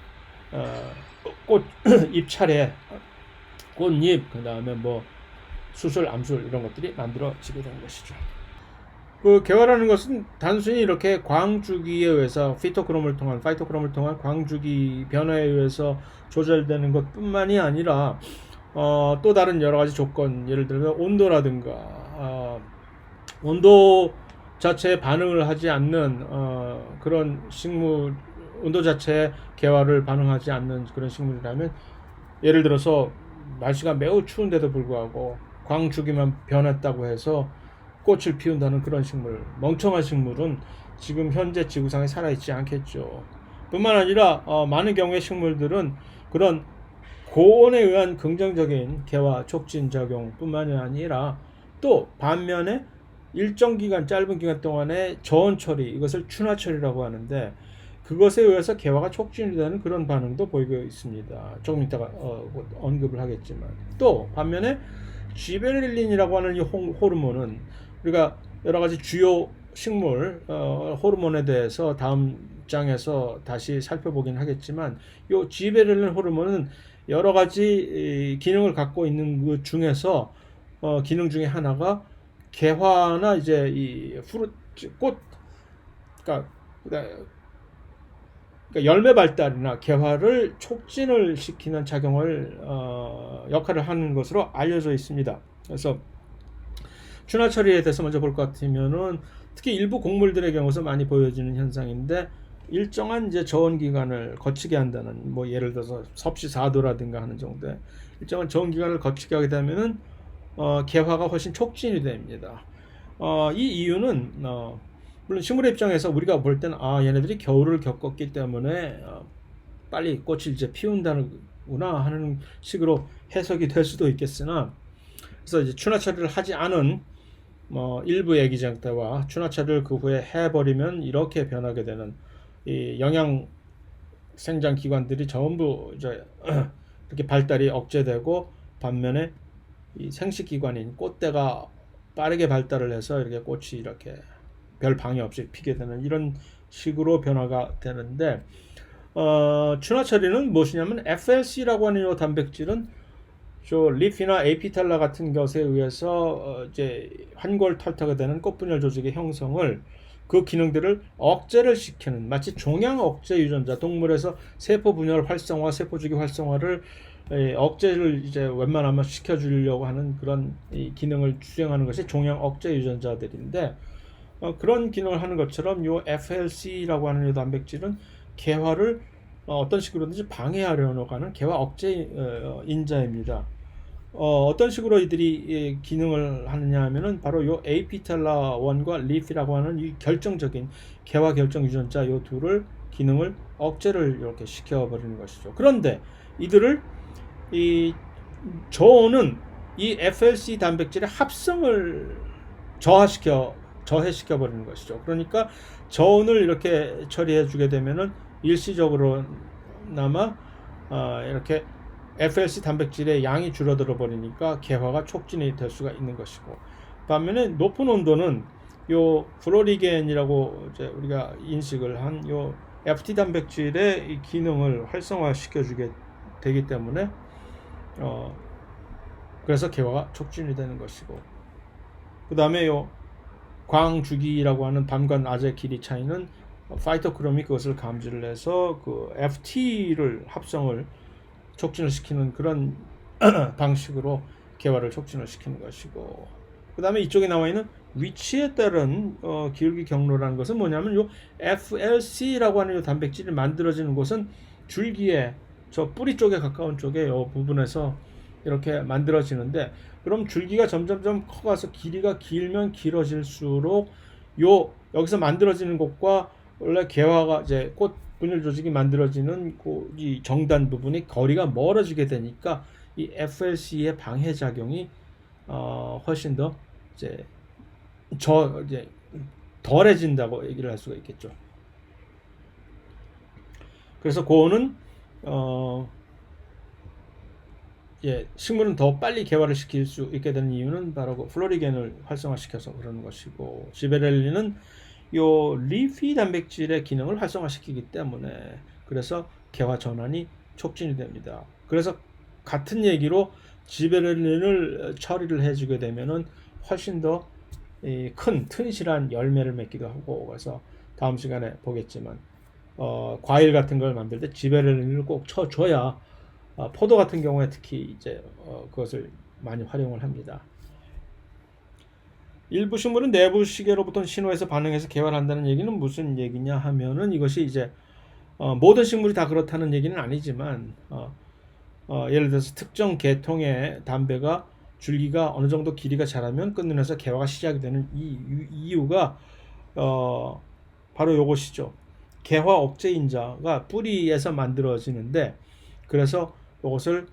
꽃 잎차례, 꽃잎, 그 다음에 뭐 수술, 암술 이런 것들이 만들어지게 되는 것이죠. 그 개화라는 것은 단순히 이렇게 광주기에 의해서 파이토크롬을 통한 광주기 변화에 의해서 조절되는 것뿐만이 아니라 또 다른 여러 가지 조건, 예를 들면 온도라든가 온도 자체에 반응을 하지 않는 그런 식물, 온도 자체에 개화를 반응하지 않는 그런 식물이라면, 예를 들어서 날씨가 매우 추운데도 불구하고 광주기만 변했다고 해서 꽃을 피운다는 그런 식물, 멍청한 식물은 지금 현재 지구상에 살아있지 않겠죠. 뿐만 아니라 많은 경우의 식물들은 그런 고온에 의한 긍정적인 개화 촉진 작용뿐만이 아니라 또 반면에 일정 기간, 짧은 기간 동안의 저온 처리, 이것을 춘화 처리라고 하는데, 그것에 의해서 개화가 촉진이 되는 그런 반응도 보이고 있습니다. 조금 이따가 언급을 하겠지만, 또 반면에 지베렐린이라고 하는 이 호르몬은 우리가 여러 가지 주요 식물 호르몬에 대해서 다음 장에서 다시 살펴보긴 하겠지만, 이 지베렐린 호르몬은 여러 가지 기능을 갖고 있는 그 중에서 기능 중에 하나가 개화나 이제 이 꽃, 그러니까 열매 발달이나 개화를 촉진을 시키는 작용을 역할을 하는 것으로 알려져 있습니다. 그래서 춘화 처리에 대해서 먼저 볼 것 같으면은 특히 일부 곡물들의 경우서 많이 보여지는 현상인데, 일정한 이제 저온 기간을 거치게 한다는, 뭐 예를 들어서 섭씨 4도라든가 하는 정도의 일정한 저온 기간을 거치게 하게 되면은 개화가 훨씬 촉진이 됩니다. 이 이유는 물론 식물의 입장에서 우리가 볼 때는 얘네들이 겨울을 겪었기 때문에 빨리 꽃을 이제 피운다는구나 하는 식으로 해석이 될 수도 있겠으나, 그래서 이제 춘화 처리를 하지 않은 일부 애기장대와 춘화 처리를 그 후에 해버리면 이렇게 변하게 되는 이 영양 생장 기관들이 전부 이제 이렇게 발달이 억제되고, 반면에 이 생식 기관인 꽃대가 빠르게 발달을 해서 이렇게 꽃이 이렇게 별 방해 없이 피게 되는 이런 식으로 변화가 되는데, 춘화 처리는 무엇이냐면 FLC라고 하는 이 단백질은 저 리피나 에피탈라 같은 것에 의해서 이제 환골탈퇴가 되는 꽃분열 조직의 형성을, 그 기능들을 억제를 시키는, 마치 종양 억제 유전자, 동물에서 세포 분열 활성화, 세포주기 활성화를 억제를 이제 웬만하면 시켜주려고 하는 그런 이 기능을 수행하는 것이 종양 억제 유전자들인데, 그런 기능을 하는 것처럼 요 FLC라고 하는 이 단백질은 개화를 어떤 식으로든지 방해하려고 하는 개화 억제 인자입니다. 어떤 식으로 이들이 기능을 하느냐 하면은 바로 요 에이피탈라1과 리피라고 하는 이 결정적인 개화 결정 유전자 요 둘을 기능을 억제를 이렇게 시켜버리는 것이죠. 그런데 이들을 이 저온은 이 FLC 단백질의 합성을 저해시켜 버리는 것이죠. 그러니까 저온을 이렇게 처리해 주게 되면은 일시적으로나마 이렇게 FLC 단백질의 양이 줄어들어 버리니까 개화가 촉진이 될 수가 있는 것이고, 반면에 높은 온도는 요 플로리겐이라고 이제 우리가 인식을 한 요 FT 단백질의 이 기능을 활성화시켜 주게 되기 때문에 그래서 개화가 촉진이 되는 것이고, 그 다음에 요 광주기라고 하는 밤과 낮의 길이 차이는 파이토크롬이 그것을 감지를 해서 그 FT를 합성을 촉진을 시키는 그런 방식으로 개화를 촉진을 시키는 것이고, 그 다음에 이쪽에 나와 있는 위치에 따른 기울기 경로라는 것은 뭐냐면 요 FLC라고 하는 요 단백질이 만들어지는 곳은 줄기에 저 뿌리 쪽에 가까운 쪽에 요 부분에서 이렇게 만들어지는데, 그럼 줄기가 점점점 커가서 길이가 길면 길어질수록 여기서 만들어지는 곳과 원래 개화가 이제 꽃 분열 조직이 만들어지는 이 정단 부분이 거리가 멀어지게 되니까 이 FLC의 방해 작용이 훨씬 더 이제 덜해진다고 얘기를 할 수가 있겠죠. 그래서 그거는 식물은 더 빨리 개화를 시킬 수 있게 되는 이유는 바로 그 플로리겐을 활성화시켜서 그러는 것이고, 지베렐린은 요 리피 단백질의 기능을 활성화시키기 때문에 그래서 개화 전환이 촉진이 됩니다. 그래서 같은 얘기로 지베렐린을 처리를 해주게 되면은 훨씬 더 큰 튼실한 열매를 맺기도 하고, 그래서 다음 시간에 보겠지만 과일 같은 걸 만들 때 지베렐린을 꼭 쳐줘야 포도 같은 경우에 특히 이제 그것을 많이 활용을 합니다. 일부 식물은 내부 시계로부터 신호에서 반응해서 개화를 한다는 얘기는 무슨 얘기냐 하면은, 이것이 이제 모든 식물이 다 그렇다는 얘기는 아니지만 예를 들어서 특정 계통의 담배가 줄기가 어느 정도 길이가 자라면 끝눈에서 개화가 시작이 되는 이유가 바로 요것이죠. 개화 억제 인자가 뿌리에서 만들어지는데, 그래서 이것을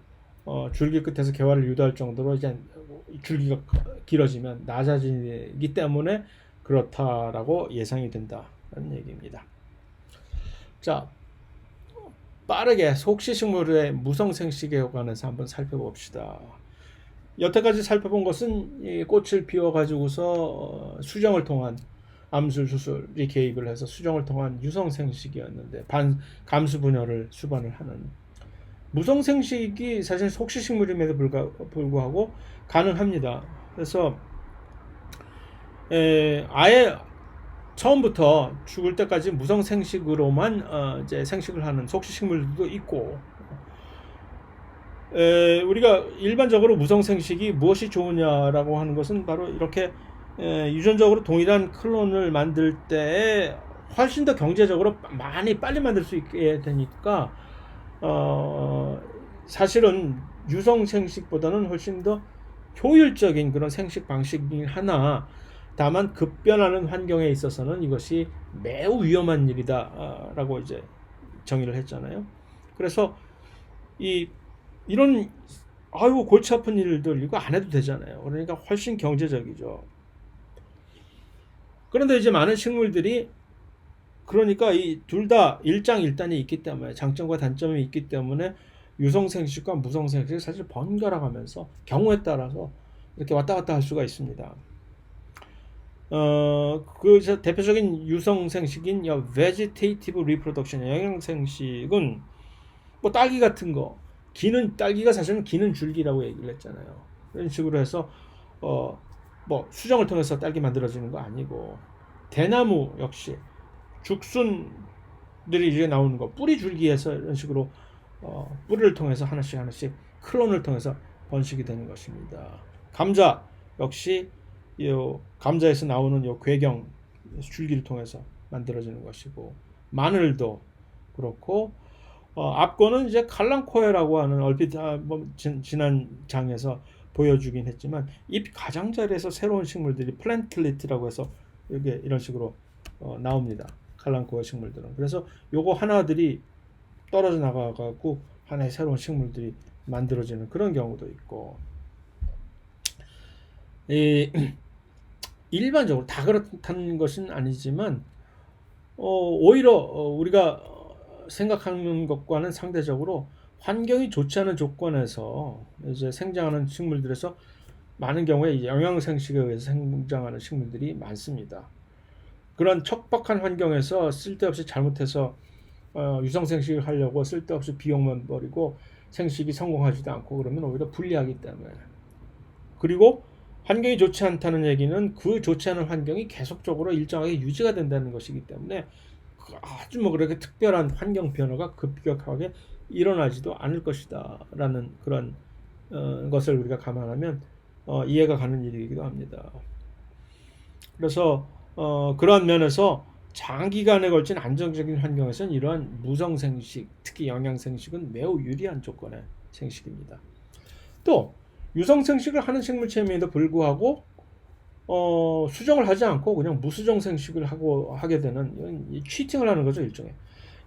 줄기 끝에서 개화를 유도할 정도로 이제 줄기가 길어지면 낮아지기 때문에 그렇다라고 예상이 된다는 얘기입니다. 자, 빠르게 속시식물의 무성생식에 관해서 한번 살펴봅시다. 여태까지 살펴본 것은 이 꽃을 피워가지고서 수정을 통한 암술 수술이 개입을 해서 수정을 통한 유성생식이었는데, 감수 분열을 수반을 하는 무성생식이 사실 속시식물임에도 불구하고 가능합니다. 그래서 아예 처음부터 죽을 때까지 무성생식으로만 이제 생식을 하는 속시식물들도 있고, 우리가 일반적으로 무성생식이 무엇이 좋으냐라고 하는 것은 바로 이렇게 유전적으로 동일한 클론을 만들 때 훨씬 더 경제적으로 빨리 만들 수 있게 되니까 사실은 유성생식보다는 훨씬 더 효율적인 그런 생식 방식이긴 하나, 다만 급변하는 환경에 있어서는 이것이 매우 위험한 일이다라고 이제 정의를 했잖아요. 그래서 이런 골치 아픈 일들 이거 안 해도 되잖아요. 그러니까 훨씬 경제적이죠. 그런데 이제 많은 식물들이 그러니까 이 둘 다 일장일단이 있기 때문에, 장점과 단점이 있기 때문에 유성생식과 무성생식이 사실 번갈아 가면서 경우에 따라서 이렇게 왔다 갔다 할 수가 있습니다. 그 대표적인 유성생식인 vegetative reproduction, 영양생식은 뭐 딸기 같은 거, 딸기가 사실은 기는 줄기라고 얘기를 했잖아요. 이런 식으로 해서 뭐 수정을 통해서 딸기 만들어지는 거 아니고, 대나무 역시 죽순들이 이제 나오는 거, 뿌리 줄기에서 이런 식으로 뿌리를 통해서 하나씩 클론을 통해서 번식이 되는 것입니다. 감자 역시 감자에서 나오는 괴경 줄기를 통해서 만들어지는 것이고, 마늘도 그렇고, 앞거는 이제 칼랑코에라고 하는, 얼핏 지난 장에서 보여주긴 했지만 잎 가장자리에서 새로운 식물들이 플랜틀릿이라고 해서 이게 이런 식으로 나옵니다. 칼랑코에 식물들은. 그래서 요거 하나들이 떨어져 나가고 하나의 새로운 식물들이 만들어지는 그런 경우도 있고, 일반적으로 다 그렇다는 것은 아니지만 오히려 우리가 생각하는 것과는 상대적으로 환경이 좋지 않은 조건에서 이제 생장하는 식물들에서 많은 경우에 영양생식에 의해서 생장하는 식물들이 많습니다. 그런 척박한 환경에서 쓸데없이 잘못해서 유성생식을 하려고 쓸데없이 비용만 버리고 생식이 성공하지도 않고 그러면 오히려 불리하기 때문에, 그리고 환경이 좋지 않다는 얘기는 그 좋지 않은 환경이 계속적으로 일정하게 유지가 된다는 것이기 때문에 아주 뭐 그렇게 특별한 환경 변화가 급격하게 일어나지도 않을 것이다 라는 그런 것을 우리가 감안하면 이해가 가는 일이기도 합니다. 그래서 그러한 면에서 장기간에 걸친 안정적인 환경에서는 이러한 무성생식, 특히 영양생식은 매우 유리한 조건의 생식입니다. 또 유성생식을 하는 식물체임에도 불구하고 수정을 하지 않고 그냥 무수정 생식을 하게 되는, 이런 치팅을 하는 거죠, 일종의.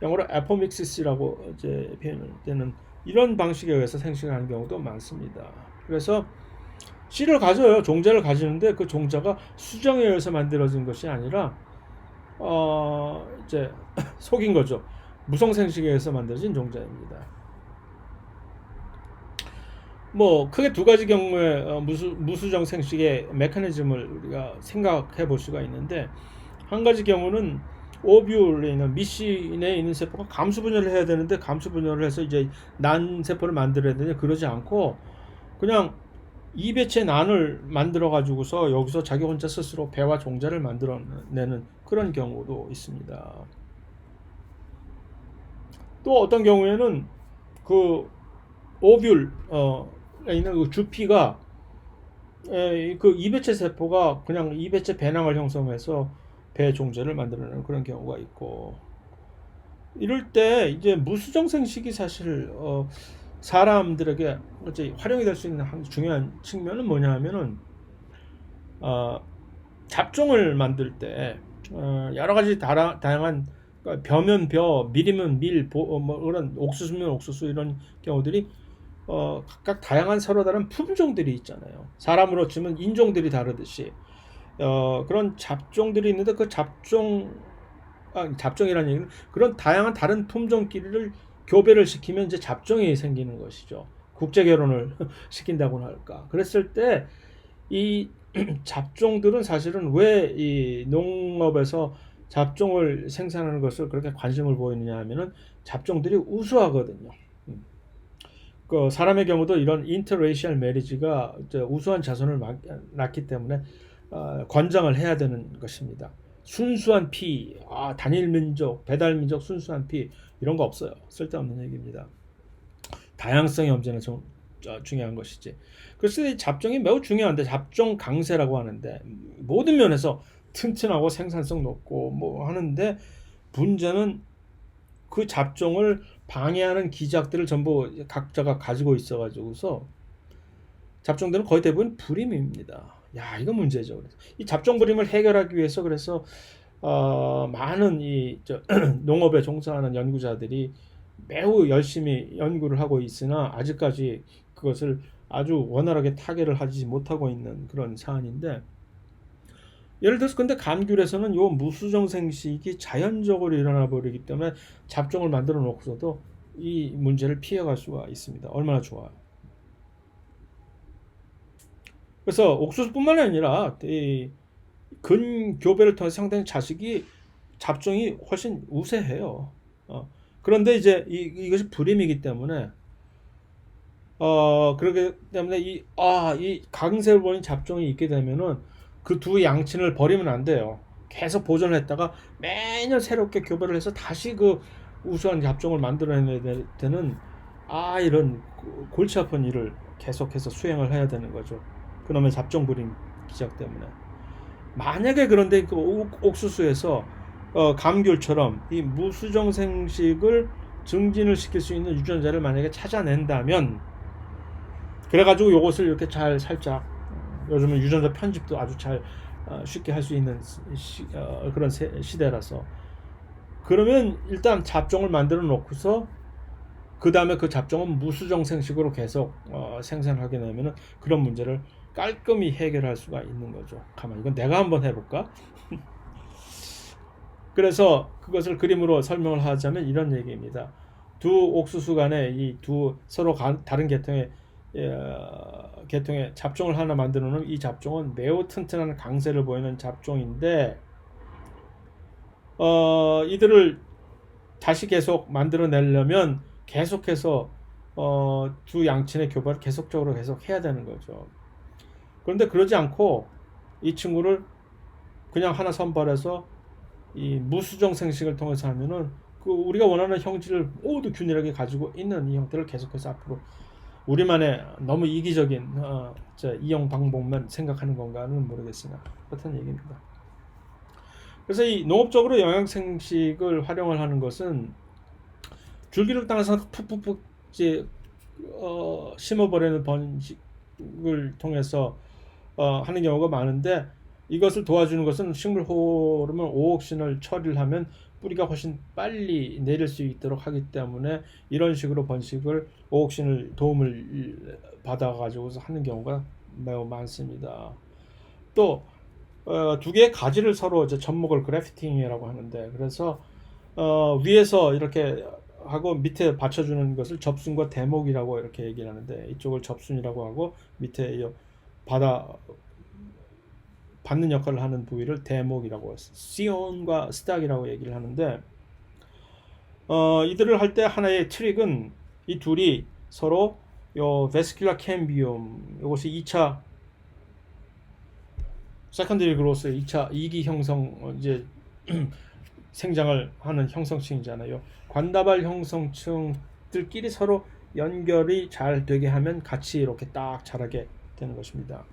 영어로 에포믹시스라고 이제 표현되는 이런 방식에 의해서 생식을 하는 경우도 많습니다. 그래서 씨를 가져요. 종자를 가지는데 그 종자가 수정에 의해서 만들어진 것이 아니라 이제 속인 거죠. 무성생식에 의해서 만들어진 종자입니다. 뭐 크게 두 가지 경우에 무수정 생식의 메커니즘을 우리가 생각해 볼 수가 있는데, 한 가지 경우는 오뷸에 있는 미신에 있는 세포가 감수 분열을 해야 되는데, 감수 분열을 해서 이제 난 세포를 만들어야 되는데 그러지 않고 그냥 이배체 난을 만들어 가지고서 여기서 자기 혼자 스스로 배와 종자를 만들어내는 그런 경우도 있습니다. 또 어떤 경우에는 그 오뷸 있는 그 주피가 그 이배체 세포가 그냥 이배체 배낭을 형성해서 배 종자를 만들어내는 그런 경우가 있고, 이럴 때 이제 무수정 생식이 사실 사람들에게 이제 활용이 될 수 있는 한 중요한 측면은 뭐냐 하면은 잡종을 만들 때 여러 가지 다양한 벼면 밀이면 밀, 뭐 그런 옥수수면 옥수수 이런 경우들이 각각 다양한 서로 다른 품종들이 있잖아요. 사람으로 치면 인종들이 다르듯이 그런 잡종들이 있는데 그 잡종이라는 얘기는 그런 다양한 다른 품종끼리를 교배를 시키면 이제 잡종이 생기는 것이죠. 국제 결혼을 시킨다고나 할까. 그랬을 때 이 잡종들은 사실은 왜 이 농업에서 잡종을 생산하는 것을 그렇게 관심을 보이느냐 하면은 잡종들이 우수하거든요. 그 사람의 경우도 이런 인터레이셜 메리지가 우수한 자손을 낳기 때문에 권장을 해야 되는 것입니다. 순수한 피, 단일 민족, 배달 민족 순수한 피 이런 거 없어요. 쓸데없는 얘기입니다. 다양성이 언제나 중요한 것이지. 그래서 이 잡종이 매우 중요한데 잡종 강세라고 하는데 모든 면에서 튼튼하고 생산성 높고 뭐 하는데 문제는 그 잡종을 방해하는 기작들을 전부 각자가 가지고 있어가지고서 잡종들은 거의 대부분 불임입니다. 야, 이거 문제죠. 그래서 이 잡종 불임을 해결하기 위해서 그래서 많은 농업에 종사하는 연구자들이 매우 열심히 연구를 하고 있으나 아직까지 그것을 아주 원활하게 타개를 하지 못하고 있는 그런 사안인데, 예를 들어서 근데 감귤에서는 요 무수정 생식이 자연적으로 일어나 버리기 때문에 잡종을 만들어 놓고서도 이 문제를 피해갈 수가 있습니다. 얼마나 좋아요. 그래서 옥수수뿐만 아니라 이 근교배를 통해 상당히 잡종이 훨씬 우세해요. 그런데 이제 이것이 불임이기 때문에 그렇기 때문에 이 강세를 보인 잡종이 있게 되면은 그 두 양친을 버리면 안 돼요. 계속 보존했다가 매년 새롭게 교배를 해서 다시 그 우수한 잡종을 만들어내야 되는 이런 골치 아픈 일을 계속해서 수행을 해야 되는 거죠. 그놈의 잡종 불임 기작 때문에. 만약에 그런데 그 옥수수에서 감귤처럼 이 무수정 생식을 증진을 시킬 수 있는 유전자를 만약에 찾아낸다면, 그래가지고 이것을 이렇게 잘 살짝 요즘은 유전자 편집도 아주 잘 쉽게 할 수 있는 그런 시대라서, 그러면 일단 잡종을 만들어 놓고서 그 다음에 그 잡종은 무수정 생식으로 계속 생산하게 되면은 그런 문제를 깔끔히 해결할 수가 있는 거죠. 가만, 이건 내가 한번 해볼까? 그래서 그것을 그림으로 설명을 하자면 이런 얘기입니다. 두 옥수수 간에 이 두 서로 다른 계통의 잡종을 하나 만들어 놓은 이 잡종은 매우 튼튼한 강세를 보이는 잡종인데, 이들을 다시 계속 만들어내려면 계속해서 두 양친의 교배를 계속적으로 계속 해야 되는 거죠. 그런데 그러지 않고 이 친구를 그냥 하나 선발해서 이 무수정 생식을 통해서 하면은 그 우리가 원하는 형질을 모두 균일하게 가지고 있는 이 형태를 계속해서 앞으로 우리만의 너무 이기적인 이용 방법만 생각하는 건가는 모르겠으나 그렇다는 얘기입니다. 그래서 이 농업적으로 영양 생식을 활용을 하는 것은 줄기를 따라서 푹푹푹 심어버리는 번식을 통해서 하는 경우가 많은데, 이것을 도와주는 것은 식물 호르몬 오옥신을 처리를 하면 뿌리가 훨씬 빨리 내릴 수 있도록 하기 때문에 이런 식으로 번식을 오옥신을 도움을 받아 가지고서 하는 경우가 매우 많습니다. 또 두 개의 가지를 서로 이제 접목을 그래프팅이라고 하는데, 그래서 위에서 이렇게 하고 밑에 받쳐주는 것을 접순과 대목이라고 이렇게 얘기를 하는데, 이쪽을 접순이라고 하고 밑에 받는 역할을 하는 부위를 대목이라고 시온과 스탁이라고 얘기를 하는데, 이들을 할 때 하나의 트릭은 이 둘이 서로 요 베스큘라 캠비움, 이것이 2차 세컨더리 그로스 2기 형성 이제 생장을 하는 형성층이잖아요. 관다발 형성층들끼리 서로 연결이 잘 되게 하면 같이 이렇게 딱 자라게 되는 것입니다.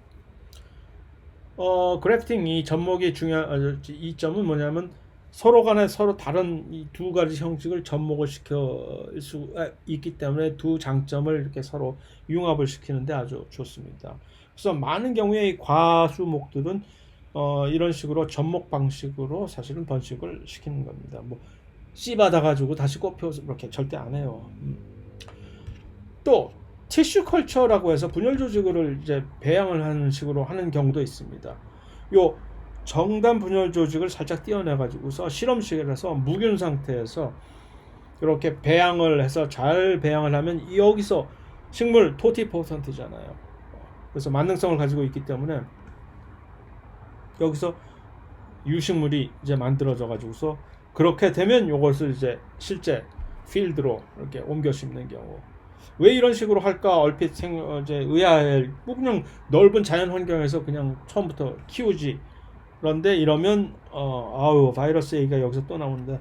그래프팅 이 접목이 중요한 이점은 뭐냐면 서로 간에 서로 다른 이 두 가지 형식을 접목을 시켜 수 있기 때문에 두 장점을 이렇게 서로 융합을 시키는데 아주 좋습니다. 그래서 많은 경우에 이 과수목들은 이런 식으로 접목 방식으로 사실은 번식을 시키는 겁니다. 뭐 씨 받아가지고 다시 꽃 피워서 이렇게 절대 안 해요. 또 티슈 컬처라고 해서 분열 조직을 이제 배양을 하는 식으로 하는 경우도 있습니다. 요 정단 분열 조직을 살짝 떼어내 가지고서 실험실에서 무균 상태에서 이렇게 배양을 해서 잘 배양을 하면 여기서 식물 토티포턴트잖아요. 그래서 만능성을 가지고 있기 때문에 여기서 유식물이 이제 만들어져 가지고서 그렇게 되면 이것을 이제 실제 필드로 이렇게 옮겨 심는 경우. 왜 이런 식으로 할까 얼핏 이제 의아해. 뭐 그냥 넓은 자연 환경에서 그냥 처음부터 키우지. 그런데 이러면 바이러스 얘기가 여기서 또 나오는데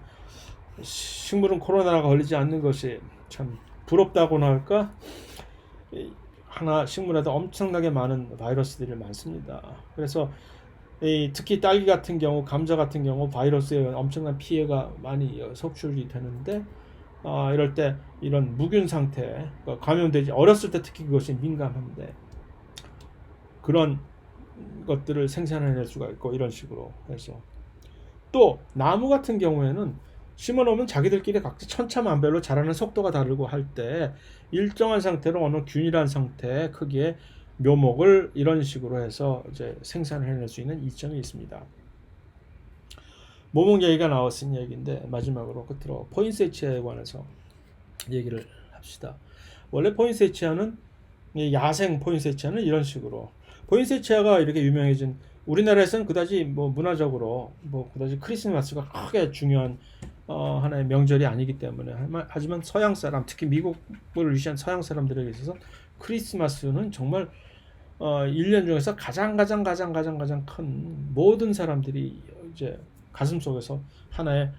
식물은 코로나가 걸리지 않는 것이 참 부럽다고나 할까? 하나 식물에도 엄청나게 많은 바이러스들이 많습니다. 그래서 특히 딸기 같은 경우, 감자 같은 경우 바이러스에 엄청난 피해가 많이 속출이 되는데 이럴 때 이런 무균 상태, 감염되지 어렸을 때 특히 그것이 민감한데 그런 것들을 생산해낼 수가 있고 이런 식으로 해서 또 나무 같은 경우에는 심어놓으면 자기들끼리 각자 천차만별로 자라는 속도가 다르고 할 때 일정한 상태로 어느 균일한 상태 크기의 묘목을 이런 식으로 해서 이제 생산해낼 수 있는 이점이 있습니다. 모목 얘기가 나왔은 얘기인데 마지막으로 끝으로 포인세치아에 관해서 얘기를 합시다. 원래 포인세치아는 야생 포인세치아는 이런 식으로 포인세치아가 이렇게 유명해진 우리나라에서는 그다지 뭐 문화적으로 뭐 그다지 크리스마스가 크게 중요한 하나의 명절이 아니기 때문에 하지만 서양 사람 특히 미국을 위시한 서양 사람들에게 있어서 크리스마스는 정말 1년 중에서 가장 큰 모든 사람들이 이제 가슴 속에서 하나의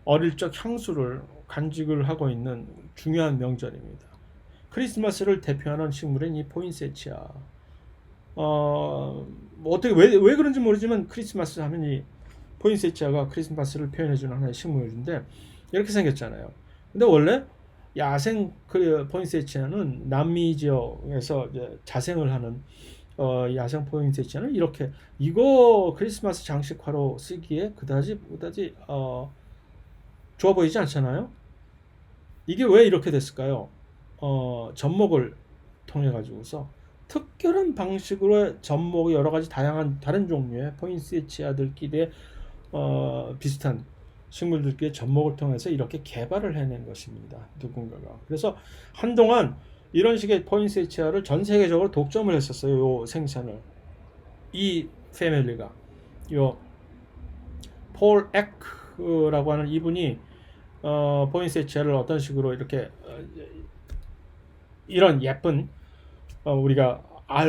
어릴 적 향수를 간직을 하고 있는 중요한 명절입니다. 크리스마스를 대표하는 식물인 이 포인세치아. 어떻게 왜 그런지 모르지만 크리스마스 하면 이 포인세치아가 크리스마스를 표현해주는 하나의 식물인데 이렇게 생겼잖아요. 근데 원래 야생 포인세치아는 남미 지역에서 이제 자생을 하는 야생 포인세치아는 이렇게 이거 크리스마스 장식화로 쓰기에 그다지 좋아 보이지 않잖아요. 이게 왜 이렇게 됐을까요? 접목을 통해 가지고서 특별한 방식으로 접목이 여러 가지 다양한 다른 종류의 포인세치아들끼리의 비슷한 식물들끼리 접목을 통해서 이렇게 개발을 해낸 것입니다. 누군가가. 그래서 한동안 이런 식의 포인세치아를 전 세계적으로 독점을 했었어요. 요 생산을. 이 패밀리가. 요 폴 에크라고 하는 이분이 포인세치아를 어떤 식으로 이렇게 이런 예쁜 우리가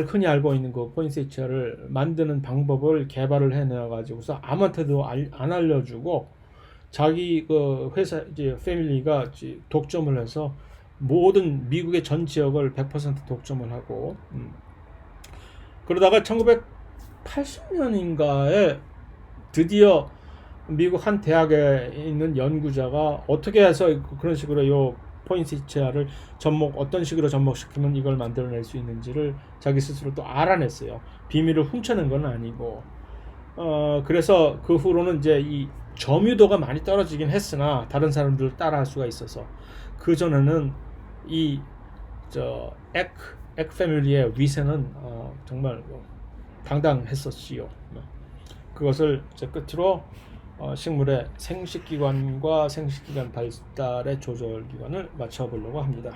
흔히 알고 있는 그 포인세치아를 만드는 방법을 개발을 해내어 가지고서 아무한테도 안 알려주고 자기 그 회사 이제 패밀리가 독점을 해서 모든 미국의 전 지역을 100% 독점을 하고 그러다가 1980년인가에 드디어 미국 한 대학에 있는 연구자가 어떻게 해서 그런 식으로 요 포인세치아를 어떤 식으로 접목시키면 이걸 만들어낼 수 있는지를 자기 스스로 또 알아냈어요. 비밀을 훔쳐낸 건 아니고. 그래서 그 후로는 이제 이 점유도가 많이 떨어지긴 했으나 다른 사람들을 따라할 수가 있어서 그 전에는 액 패밀리의 위세는 정말 당당했었지요. 그것을 이제 끝으로 식물의 생식기관과 생식기관 발달의 조절기관을 맞춰보려고 합니다.